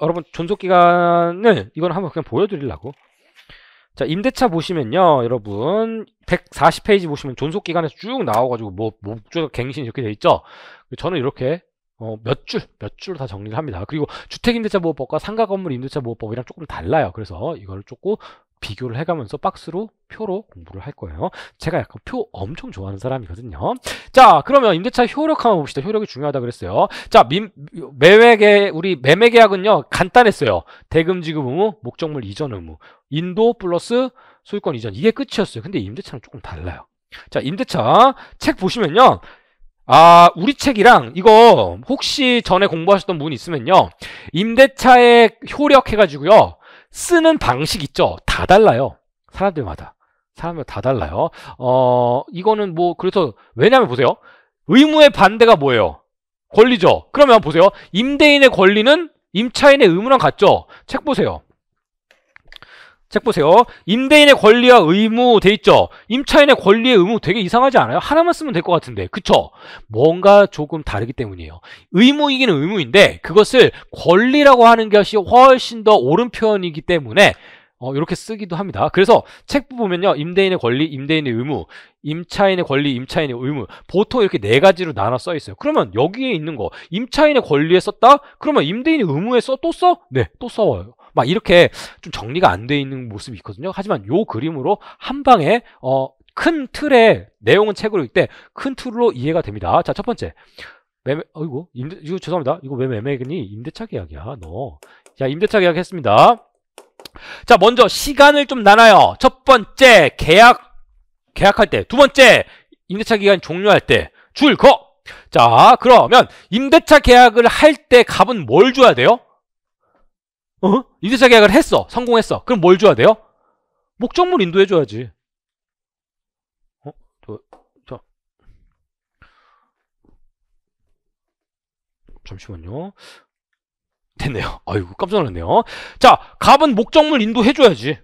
여러분 존속기간을 이건 한번 그냥 보여드리려고. 자, 임대차 보시면요, 여러분 140페이지 보시면 존속기간에서 쭉 나와가지고 목적 갱신 이렇게 돼 있죠. 저는 이렇게 몇 줄로 다 정리를 합니다. 그리고 주택임대차보호법과 상가건물 임대차보호법이랑 조금 달라요. 그래서 이걸 조금 비교를 해가면서 박스로 표로 공부를 할 거예요. 제가 약간 표 엄청 좋아하는 사람이거든요. 자, 그러면 임대차 효력 한번 봅시다. 효력이 중요하다 그랬어요. 자, 우리 매매계약은요 간단했어요. 대금 지급 의무, 목적물 이전 의무, 인도 플러스 소유권 이전, 이게 끝이었어요. 근데 임대차는 조금 달라요. 자, 임대차 책 보시면요, 우리 책이랑 이거 혹시 전에 공부하셨던 분 있으면요, 임대차에 효력 해가지고요 쓰는 방식 있죠? 다 달라요. 사람들마다 다 달라요. 이거는 그래서 왜냐면 보세요. 의무의 반대가 뭐예요? 권리죠. 그러면 보세요. 임대인의 권리는 임차인의 의무랑 같죠? 책 보세요. 임대인의 권리와 의무 돼 있죠? 임차인의 권리의 의무 되게 이상하지 않아요? 하나만 쓰면 될 것 같은데. 그쵸? 뭔가 조금 다르기 때문이에요. 의무이기는 의무인데 그것을 권리라고 하는 것이 훨씬 더 옳은 표현이기 때문에 이렇게 쓰기도 합니다. 그래서 책 보면요, 임대인의 권리, 임대인의 의무, 임차인의 권리, 임차인의 의무, 보통 이렇게 네 가지로 나눠 써 있어요. 그러면 여기에 있는 거 임차인의 권리에 썼다? 그러면 임대인의 의무에 또 써? 네, 또 써요. 막 이렇게 좀 정리가 안 돼 있는 모습이 있거든요. 하지만 요 그림으로 한 방에 큰 틀의 내용은 책으로 읽을 때 큰 틀로 이해가 됩니다. 자, 첫 번째 이거 죄송합니다. 이거 왜 매매니? 임대차 계약이야 너. 자, 임대차 계약 했습니다. 자, 먼저 시간을 좀 나눠요. 첫 번째 계약할 때, 두 번째 임대차 기간 종료할 때 줄 거. 자, 그러면 임대차 계약을 할 때 갑은 뭘 줘야 돼요? 임대차 계약을 했어. 성공했어. 그럼 뭘 줘야 돼요? 목적물 인도해줘야지. 잠시만요. 됐네요. 아이고, 깜짝 놀랐네요. 자, 갑은 목적물 인도해줘야지.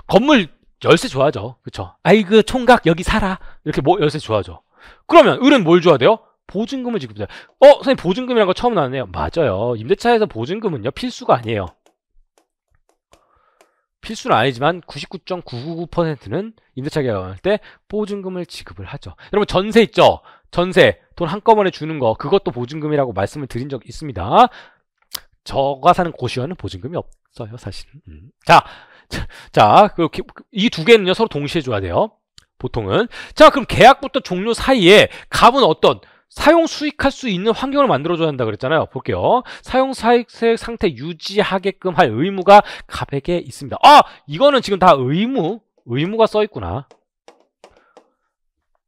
건물 열쇠 줘야죠. 그쵸? 아이고, 총각 여기 살아. 이렇게 뭐 열쇠 줘야죠. 그러면 을은 뭘 줘야 돼요? 보증금을 지급해야 돼요. 선생님 보증금이라는 거 처음 나왔네요. 맞아요. 임대차에서 보증금은요, 필수가 아니에요. 필수는 아니지만 99.999%는 임대차 계약할 때 보증금을 지급을 하죠. 여러분 전세 있죠? 전세 돈 한꺼번에 주는 거 그것도 보증금이라고 말씀을 드린 적 있습니다. 저가 사는 고시원은 보증금이 없어요 사실은. 자, 이 두 개는요 서로 동시에 줘야 돼요. 보통은. 자, 그럼 계약부터 종료 사이에 갑은 어떤 사용 수익할 수 있는 환경을 만들어줘야 한다 그랬잖아요. 볼게요. 사용 수익 상태 유지하게끔 할 의무가 갑에게 있습니다. 이거는 지금 다 의무가 써 있구나.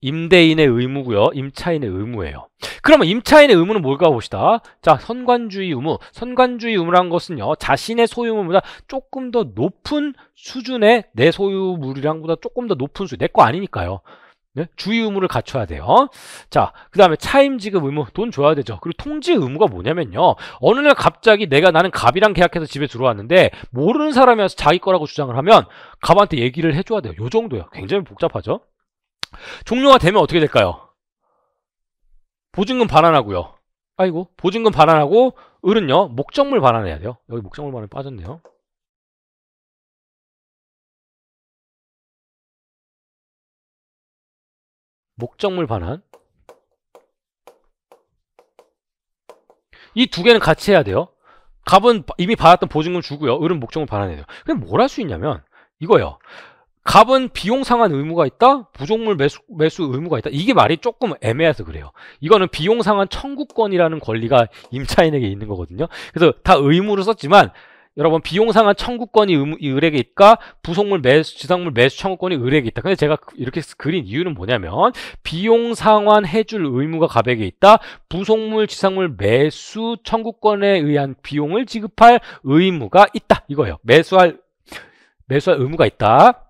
임대인의 의무고요. 임차인의 의무예요. 그러면 임차인의 의무는 뭘까 봅시다. 자, 선관주의 의무. 선관주의 의무란 것은요. 자신의 소유물보다 조금 더 높은 수준의 내 소유물이랑보다 조금 더 높은 수준. 내 거 아니니까요. 네? 주의 의무를 갖춰야 돼요. 자, 그 다음에 차임 지급 의무, 돈 줘야 되죠. 그리고 통지 의무가 뭐냐면요. 어느 날 갑자기 나는 갑이랑 계약해서 집에 들어왔는데 모르는 사람이 와서 자기 거라고 주장을 하면 갑한테 얘기를 해줘야 돼요. 요 정도요. 굉장히 복잡하죠. 종료가 되면 어떻게 될까요? 보증금 반환하고요. 아이고, 보증금 반환하고 을은요. 목적물 반환해야 돼요. 여기 목적물 반환 빠졌네요. 목적물 반환. 이 두 개는 같이 해야 돼요. 갑은 이미 받았던 보증금 주고요. 을은 목적물 반환해야 돼요. 그럼 뭘 할 수 있냐면 이거예요. 갑은 비용 상환 의무가 있다. 부속물 매수 의무가 있다. 이게 말이 조금 애매해서 그래요. 이거는 비용 상환 청구권이라는 권리가 임차인에게 있는 거거든요. 그래서 다 의무로 썼지만 여러분 비용 상환 청구권이 을에게 있까 부속물 매수 지상물 매수 청구권이 을에게 있다. 근데 제가 이렇게 그린 이유는 뭐냐면 비용 상환 해줄 의무가 갑에게 있다. 부속물 지상물 매수 청구권에 의한 비용을 지급할 의무가 있다. 이거예요. 매수할 의무가 있다.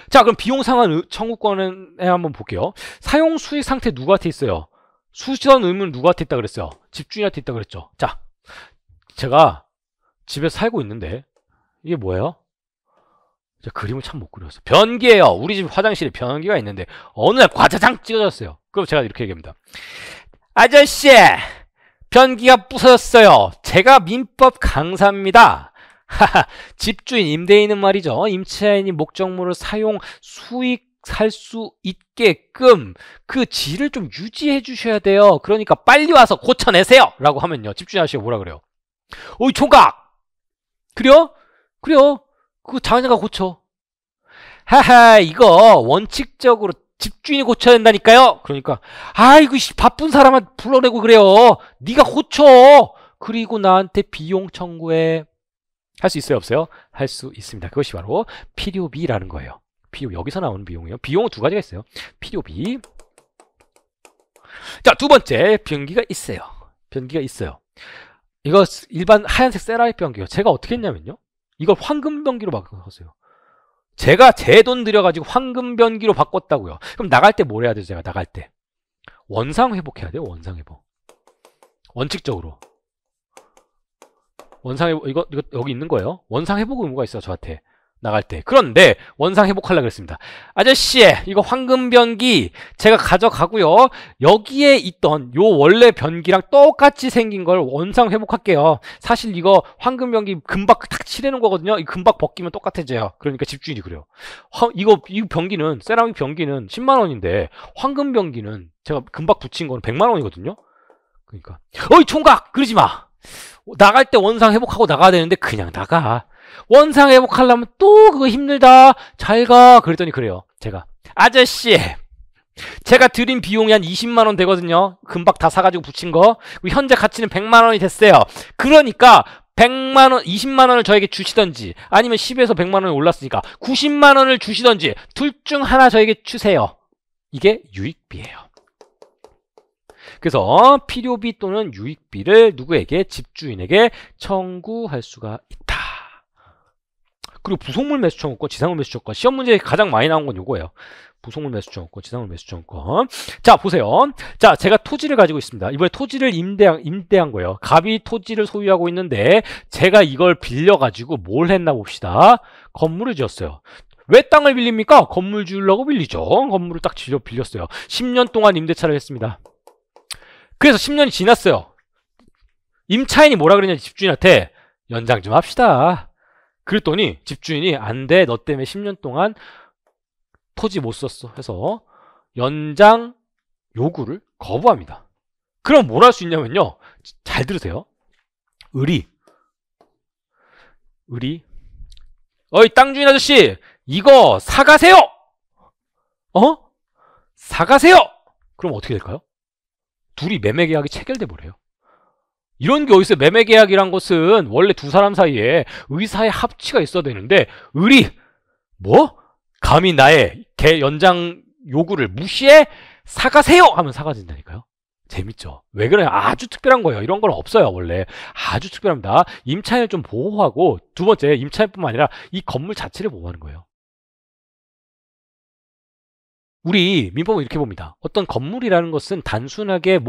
자, 그럼 비용 상환 청구권에 한번 볼게요. 사용 수익 상태 누구한테 있어요? 수선 의무는 누구한테 있다 그랬어요? 집주인한테 있다 그랬죠. 자, 제가 집에 살고 있는데 이게 뭐예요? 제가 그림을 참 못 그렸어요. 변기예요. 우리 집 화장실에 변기가 있는데 어느 날 과자장 찢어졌어요. 그럼 제가 이렇게 얘기합니다. 아저씨, 변기가 부서졌어요. 제가 민법 강사입니다. 집주인 임대인은 말이죠. 임차인이 목적물을 사용 수익할 수 있게끔 그 질을 좀 유지해 주셔야 돼요. 그러니까 빨리 와서 고쳐내세요. 라고 하면요. 집주인 아저씨가 뭐라 그래요? 어이 총각! 그래요? 그거 자네가 고쳐. 하하, 이거 원칙적으로 집주인이 고쳐야 된다니까요. 그러니까 아이고 바쁜 사람한테 불러내고 그래요. 네가 고쳐. 그리고 나한테 비용 청구해. 할 수 있어요, 없어요? 할 수 있습니다. 그것이 바로 필요비라는 거예요. 여기서 나오는 비용이에요. 비용은 두 가지가 있어요. 필요비. 자, 두 번째 변기가 있어요. 이거 일반 하얀색 세라믹 변기요. 제가 어떻게 했냐면요. 이걸 황금 변기로 바꿨어요. 제가 제 돈 들여가지고 황금 변기로 바꿨다고요. 그럼 나갈 때 뭘 해야 되죠? 제가 나갈 때 원상 회복해야 돼요. 원상 회복. 원칙적으로 원상 회복 이거 여기 있는 거예요. 원상 회복 의무가 있어요. 저한테 나갈 때. 그런데 원상 회복하려고 그랬습니다. 아저씨, 이거 황금 변기 제가 가져가고요. 여기에 있던 요 원래 변기랑 똑같이 생긴 걸 원상 회복할게요. 사실 이거 황금 변기 금박 탁 칠해놓은 거거든요. 이 금박 벗기면 똑같아져요. 그러니까 집주인이 그래요. 이 변기는 세라믹 변기는 10만 원인데 황금 변기는 제가 금박 붙인 거는 100만 원이거든요. 그러니까 어이 총각 그러지 마. 나갈 때 원상 회복하고 나가야 되는데 그냥 나가. 원상 회복하려면 또 그거 힘들다. 잘 가. 그랬더니 그래요. 제가 아저씨, 제가 드린 비용이 한 20만 원 되거든요. 금박 다 사가지고 붙인 거. 현재 가치는 100만 원이 됐어요. 그러니까 100만 원, 20만 원을 저에게 주시던지 아니면 10에서 100만 원이 올랐으니까 90만 원을 주시던지 둘 중 하나 저에게 주세요. 이게 유익비예요. 그래서 필요비 또는 유익비를 누구에게? 집주인에게 청구할 수가 있다. 그리고 부속물 매수 청구권, 지상물 매수 청구권. 시험 문제에 가장 많이 나온 건 요거예요. 부속물 매수 청구권, 지상물 매수 청구권. 자, 보세요. 자, 제가 토지를 가지고 있습니다. 이번에 토지를 임대한 거예요. 갑이 토지를 소유하고 있는데 제가 이걸 빌려가지고 뭘 했나 봅시다. 건물을 지었어요. 왜 땅을 빌립니까? 건물 지으려고 빌리죠. 건물을 딱 빌렸어요. 10년 동안 임대차를 했습니다. 그래서 10년이 지났어요. 임차인이 뭐라 그랬냐, 집주인한테 연장 좀 합시다. 그랬더니 집주인이 안 돼, 너 때문에 10년 동안 토지 못 썼어 해서 연장 요구를 거부합니다. 그럼 뭘 할 수 있냐면요, 잘 들으세요. 의리, 어이 땅 주인 아저씨, 이거 사가세요. 사가세요. 그럼 어떻게 될까요? 둘이 매매 계약이 체결돼 버려요. 이런 게 어딨어요? 매매 계약이란 것은 원래 두 사람 사이에 의사의 합치가 있어야 되는데, 의리, 뭐? 감히 나의 연장 요구를 무시해? 사가세요! 하면 사가진다니까요. 재밌죠? 왜 그래요? 아주 특별한 거예요. 이런 건 없어요, 원래. 아주 특별합니다. 임차인을 좀 보호하고, 두 번째, 임차인뿐만 아니라 이 건물 자체를 보호하는 거예요. 우리 민법은 이렇게 봅니다. 어떤 건물이라는 것은 단순하게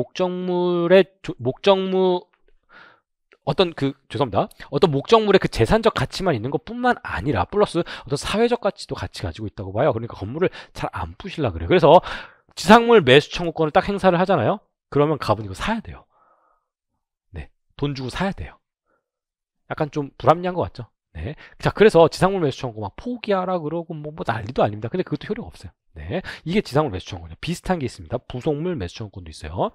어떤 목적물의 그 재산적 가치만 있는 것뿐만 아니라 플러스 어떤 사회적 가치도 같이 가지고 있다고 봐요. 그러니까 건물을 잘 안 부시려고 그래요. 그래서 지상물 매수 청구권을 딱 행사를 하잖아요. 그러면 갑은 이거 사야 돼요. 네, 돈 주고 사야 돼요. 약간 좀 불합리한 것 같죠? 네. 자, 그래서 지상물 매수 청구 막 포기하라 그러고 뭐 난리도 아닙니다. 근데 그것도 효력가 없어요. 네, 이게 지상물 매수 청구권이에요. 비슷한 게 있습니다. 부속물 매수 청구권도 있어요.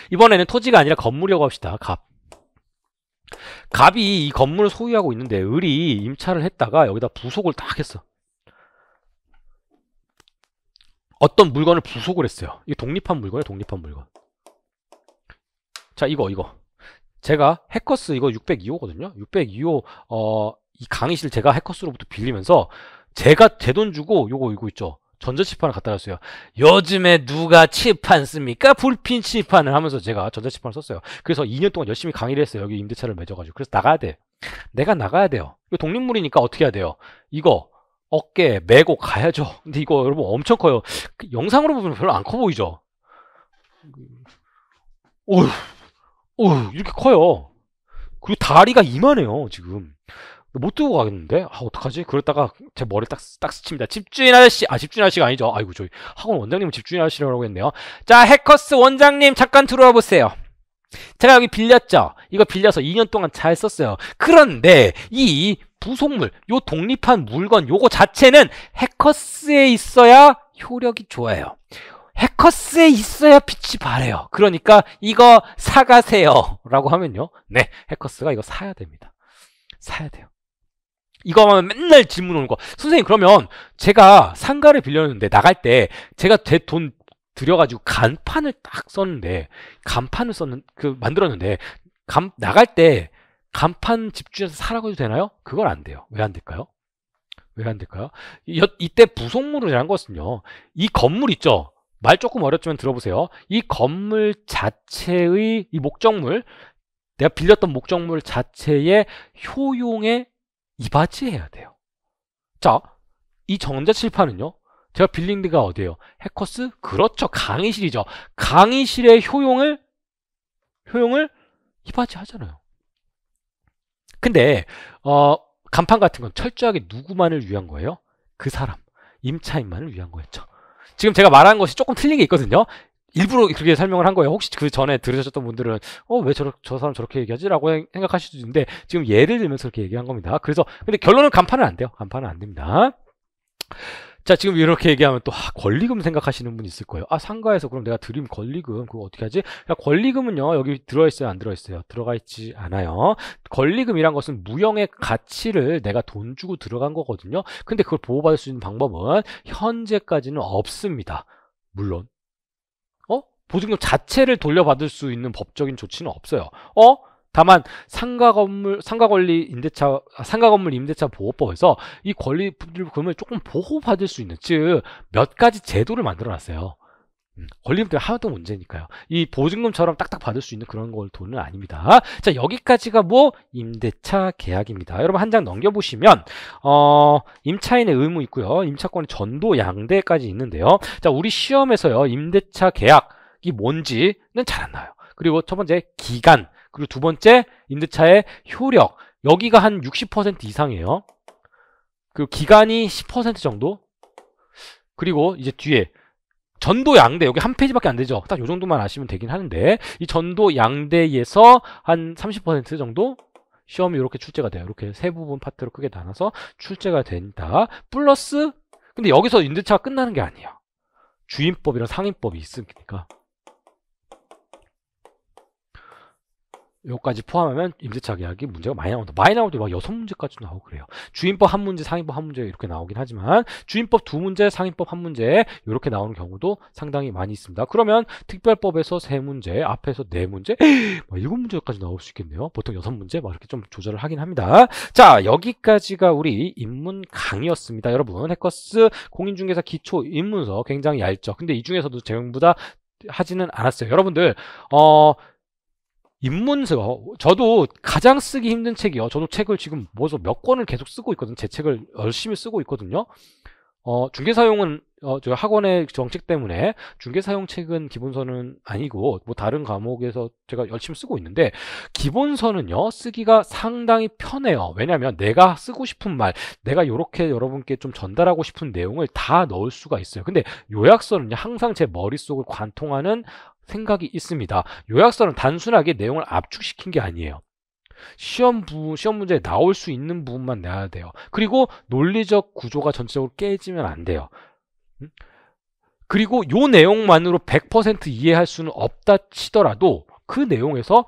이번에는 토지가 아니라 건물이라고 합시다. 갑이 이 건물을 소유하고 있는데 을이 임차를 했다가 여기다 부속을 딱 했어. 어떤 물건을 부속을 했어요. 이게 독립한 물건이에요. 독립한 물건. 자, 이거 제가 해커스 이거 602호거든요. 602호 이 강의실 제가 해커스로부터 빌리면서 제가 제 돈 주고 이거 있죠. 전자칠판을 갖다 놨어요. 요즘에 누가 칠판 씁니까? 불핀 칠판을 하면서 제가 전자칠판을 썼어요. 그래서 2년 동안 열심히 강의를 했어요. 여기 임대차를 맺어가지고. 그래서 나가야 돼. 내가 나가야 돼요. 이거 독립물이니까 어떻게 해야 돼요? 이거 어깨 메고 가야죠. 근데 이거 여러분 엄청 커요. 영상으로 보면 별로 안 커 보이죠? 어휴, 이렇게 커요. 그리고 다리가 이만해요, 지금. 못 들고 가겠는데? 어떡하지? 그러다가 제 머리 딱 스칩니다. 집주인 아저씨! 집주인 아저씨가 아니죠. 아이고, 저희 학원 원장님은 집주인 아저씨라고 했네요. 자, 해커스 원장님, 잠깐 들어와 보세요. 제가 여기 빌렸죠? 이거 빌려서 2년 동안 잘 썼어요. 그런데 이 부속물, 요 독립한 물건, 요거 자체는 해커스에 있어야 효력이 좋아요. 해커스에 있어야 빛이 바래요. 그러니까 이거 사가세요. 라고 하면요. 네, 해커스가 이거 사야 됩니다. 사야 돼요. 이거 하면 맨날 질문 오는 거. 선생님, 그러면 제가 상가를 빌렸는데 나갈 때 제가 제 돈 들여가지고 간판을 딱 썼는데, 만들었는데, 나갈 때 간판 집주인에서 사라고 해도 되나요? 그건 안 돼요. 왜 안 될까요? 왜 안 될까요? 이때 부속물이라는 것은요, 이 건물 있죠? 말 조금 어렵지만 들어보세요. 이 건물 자체의 이 목적물, 내가 빌렸던 목적물 자체의 효용에 이바지해야 돼요. 자, 이 전자칠판은요, 제가 빌린 데가 어디예요? 해커스? 그렇죠. 강의실이죠. 강의실의 효용을 이바지하잖아요. 근데 간판 같은 건 철저하게 누구만을 위한 거예요? 그 사람, 임차인만을 위한 거였죠. 지금 제가 말한 것이 조금 틀린 게 있거든요. 일부러 그렇게 설명을 한 거예요. 혹시 그 전에 들으셨던 분들은 왜 저 사람 저렇게 얘기하지? 라고 생각하실 수도 있는데, 지금 예를 들면서 그렇게 얘기한 겁니다. 그래서 근데 결론은 간판은 안 돼요. 간판은 안 됩니다. 자, 지금 이렇게 얘기하면 또 권리금 생각하시는 분이 있을 거예요. 상가에서 그럼 내가 드린 권리금 그거 어떻게 하지? 권리금은요, 여기 들어있어요, 안 들어있어요? 들어가 있지 않아요. 권리금이란 것은 무형의 가치를 내가 돈 주고 들어간 거거든요. 근데 그걸 보호받을 수 있는 방법은 현재까지는 없습니다. 물론 보증금 자체를 돌려받을 수 있는 법적인 조치는 없어요. 다만 상가건물 임대차 보호법에서 이 권리금을 조금 보호받을 수 있는, 즉 몇 가지 제도를 만들어 놨어요. 걸리면 때문에 하나도 문제니까요. 이 보증금처럼 딱딱 받을 수 있는 그런 걸 돈은 아닙니다. 자, 여기까지가 뭐 임대차 계약입니다. 여러분 한 장 넘겨보시면 임차인의 의무 있고요. 임차권의 전도 양대까지 있는데요. 자, 우리 시험에서요. 임대차 계약이 뭔지는 잘 안 나와요. 그리고 첫 번째 기간, 그리고 두 번째 임대차의 효력, 여기가 한 60% 이상이에요. 그리고 기간이 10% 정도. 그리고 이제 뒤에 전도 양대, 여기 한 페이지밖에 안 되죠. 딱 요 정도만 아시면 되긴 하는데, 이 전도 양대에서 한 30% 정도 시험이 이렇게 출제가 돼요. 이렇게 세 부분 파트로 크게 나눠서 출제가 된다. 플러스, 근데 여기서 임대차가 끝나는 게 아니에요. 주임법이랑 상임법이 있으니까. 요까지 포함하면 임대차 계약이 문제가 많이 나온다. 많이 나올 때 막 6문제까지 나오고 그래요. 주임법 한 문제, 상임법 한 문제 이렇게 나오긴 하지만 주임법 2문제, 상임법 1문제 이렇게 나오는 경우도 상당히 많이 있습니다. 그러면 특별법에서 3문제, 앞에서 4문제, 7문제까지 나올 수 있겠네요. 보통 6문제 막 이렇게 좀 조절을 하긴 합니다. 자, 여기까지가 우리 입문 강의였습니다. 여러분, 해커스 공인중개사 기초 입문서 굉장히 얇죠. 근데 이 중에서도 전부 다 하지는 않았어요. 여러분들 입문서, 저도 가장 쓰기 힘든 책이요. 저도 책을 지금 뭐서 몇 권을 계속 쓰고 있거든요. 제 책을 열심히 쓰고 있거든요. 중개사용은 저 학원의 정책 때문에 중개사용 책은 기본서는 아니고 뭐 다른 과목에서 제가 열심히 쓰고 있는데, 기본서는요 쓰기가 상당히 편해요. 왜냐하면 내가 쓰고 싶은 말, 내가 이렇게 여러분께 좀 전달하고 싶은 내용을 다 넣을 수가 있어요. 근데 요약서는요 항상 제 머릿속을 관통하는 생각이 있습니다. 요약서는 단순하게 내용을 압축시킨 게 아니에요. 시험 문제에 나올 수 있는 부분만 내야 돼요. 그리고 논리적 구조가 전체적으로 깨지면 안 돼요. 그리고 요 내용만으로 100% 이해할 수는 없다 치더라도 그 내용에서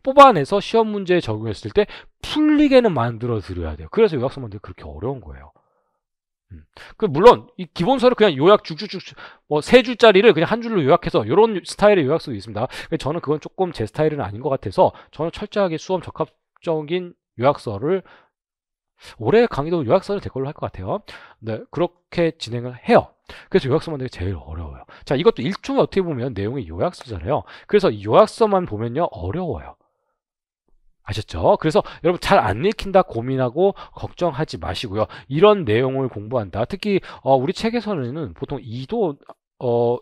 뽑아내서 시험 문제에 적용했을 때 풀리게는 만들어 드려야 돼요. 그래서 요약서 만들기 그렇게 어려운 거예요. 물론 이 기본서를 그냥 요약 쭉쭉쭉 뭐 3줄짜리를 그냥 한 줄로 요약해서 이런 스타일의 요약서도 있습니다. 저는 그건 조금 제 스타일은 아닌 것 같아서 저는 철저하게 수험 적합적인 요약서를, 올해 강의도 요약서는 제 걸로 할 것 같아요. 네, 그렇게 진행을 해요. 그래서 요약서 만들기 제일 어려워요. 자, 이것도 일종의 어떻게 보면 내용의 요약서잖아요. 그래서 이 요약서만 보면요 어려워요. 아셨죠? 그래서 여러분 잘 안 읽힌다 고민하고 걱정하지 마시고요. 이런 내용을 공부한다. 특히 우리 책에서는 보통 2도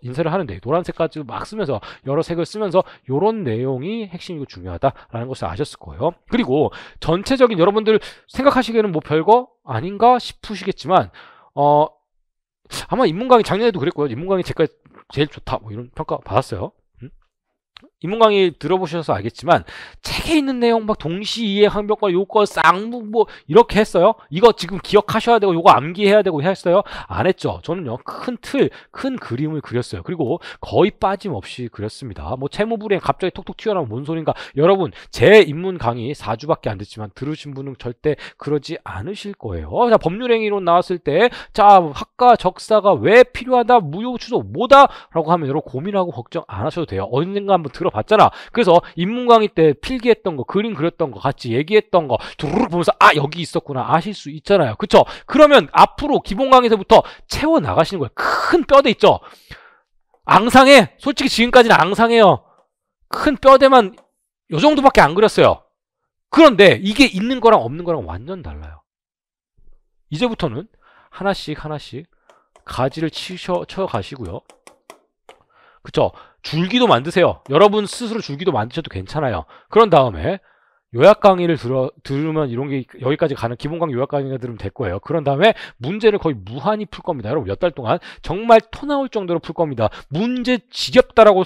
인쇄를 하는데 노란색까지 막 쓰면서 여러 색을 쓰면서 이런 내용이 핵심이고 중요하다라는 것을 아셨을 거예요. 그리고 전체적인, 여러분들 생각하시기에는 뭐 별거 아닌가 싶으시겠지만 아마 인문강의 작년에도 그랬고요. 인문강의 제가 제일 좋다 뭐 이런 평가 받았어요. 입문 강의 들어보셔서 알겠지만 책에 있는 내용 막 동시이해 항변과 요거 쌍무 뭐 이렇게 했어요. 이거 지금 기억하셔야 되고 요거 암기해야 되고 했어요? 안 했죠. 저는요 큰 틀, 큰 그림을 그렸어요. 그리고 거의 빠짐없이 그렸습니다. 뭐 채무불이행 갑자기 톡톡 튀어나오면 뭔 소린가. 여러분 제 입문 강의 4주밖에 안 됐지만 들으신 분은 절대 그러지 않으실 거예요. 자, 법률행위론 나왔을 때 자 학과 적사가 왜 필요하다, 무효 추소 뭐다 라고 하면 여러분 고민하고 걱정 안 하셔도 돼요. 언젠가 한번 들어봤잖아. 그래서 입문 강의 때 필기했던 거, 그림 그렸던 거, 같이 얘기했던 거 두루룩 보면서 아 여기 있었구나 아실 수 있잖아요. 그쵸? 그러면 앞으로 기본 강의에서부터 채워 나가시는 거예요. 큰 뼈대 있죠? 앙상해. 솔직히 지금까지는 앙상해요. 큰 뼈대만 요 정도밖에 안 그렸어요. 그런데 이게 있는 거랑 없는 거랑 완전 달라요. 이제부터는 하나씩 하나씩 가지를 쳐 가시고요. 그쵸? 줄기도 만드세요. 여러분 스스로 줄기도 만드셔도 괜찮아요. 그런 다음에 요약 강의를 들으면 이런 게 여기까지 가는 기본 강의 요약 강의가 들으면 될 거예요. 그런 다음에 문제를 거의 무한히 풀 겁니다. 여러분 몇 달 동안 정말 토 나올 정도로 풀 겁니다. 문제 지겹다라고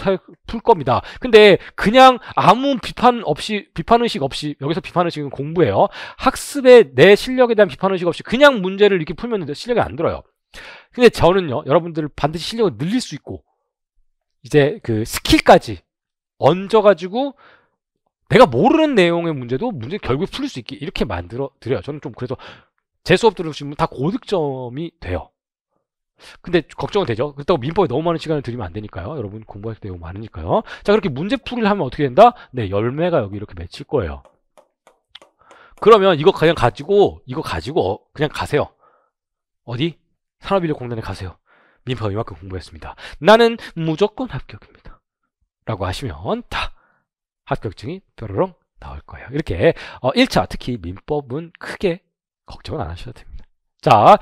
풀 겁니다. 근데 그냥 아무 비판의식 없이, 여기서 비판의식은 공부예요. 학습에 내 실력에 대한 비판의식 없이 그냥 문제를 이렇게 풀면 실력이 안 들어요. 근데 저는요 여러분들 반드시 실력을 늘릴 수 있고 이제 그 스킬까지 얹어가지고 내가 모르는 내용의 문제도 결국에 풀릴 수 있게 이렇게 만들어 드려요. 저는 좀 그래서 제 수업 들으시면 다 고득점이 돼요. 근데 걱정은 되죠. 그렇다고 민법에 너무 많은 시간을 들이면 안 되니까요. 여러분 공부할 때 내용 많으니까요. 자, 그렇게 문제 풀이를 하면 어떻게 된다? 네, 열매가 여기 이렇게 맺힐 거예요. 그러면 이거 가지고 그냥 가세요. 어디? 산업인력공단에 가세요. 민법 이만큼 공부했습니다. 나는 무조건 합격입니다. 라고 하시면 다 합격증이 뾰로롱 나올 거예요. 이렇게 1차 특히 민법은 크게 걱정은 안 하셔도 됩니다. 자,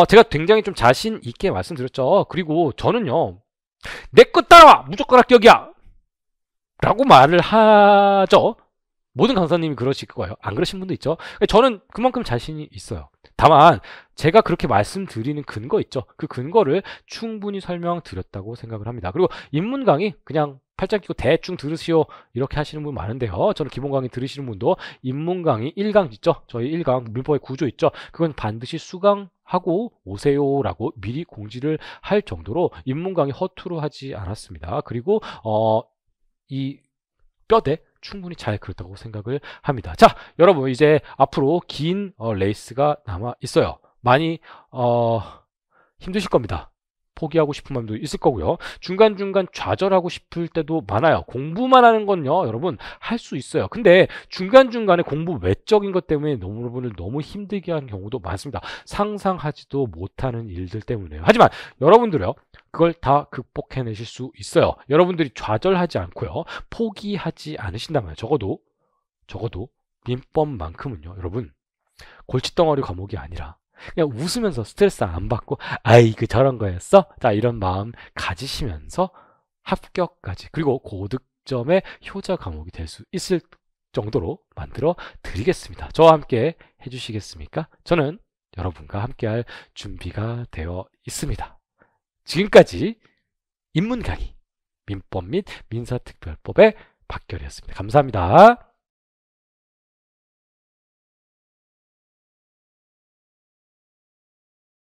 제가 굉장히 좀 자신 있게 말씀드렸죠. 그리고 저는요, 내 거 따라와! 무조건 합격이야! 라고 말을 하죠. 모든 강사님이 그러실 거예요. 안 그러신 분도 있죠. 저는 그만큼 자신이 있어요. 다만 제가 그렇게 말씀드리는 근거 있죠. 그 근거를 충분히 설명드렸다고 생각을 합니다. 그리고 입문 강의 그냥 팔짱 끼고 대충 들으시오 이렇게 하시는 분 많은데요. 저는 기본 강의 들으시는 분도 입문 강의 1강 있죠. 저희 1강 민법의 구조 있죠. 그건 반드시 수강하고 오세요라고 미리 공지를 할 정도로 입문 강의 허투루 하지 않았습니다. 그리고 이 뼈대 충분히 잘 그렸다고 생각을 합니다. 자, 여러분 이제 앞으로 긴 레이스가 남아 있어요. 많이 힘드실 겁니다. 포기하고 싶은 마음도 있을 거고요. 중간중간 좌절하고 싶을 때도 많아요. 공부만 하는 건요, 여러분 할 수 있어요. 근데 중간중간에 공부 외적인 것 때문에 여러분을 너무 힘들게 하는 경우도 많습니다. 상상하지도 못하는 일들 때문에요. 하지만 여러분들요, 그걸 다 극복해내실 수 있어요. 여러분들이 좌절하지 않고요, 포기하지 않으신다면 적어도 민법만큼은요, 여러분 골칫덩어리 과목이 아니라 그냥 웃으면서 스트레스 안 받고 아이고 저런 거였어? 자, 이런 마음 가지시면서 합격까지 그리고 고득점의 효자 과목이 될 수 있을 정도로 만들어 드리겠습니다. 저와 함께 해주시겠습니까? 저는 여러분과 함께할 준비가 되어 있습니다. 지금까지 입문 강의 민법 및 민사특별법의 박결이었습니다. 감사합니다.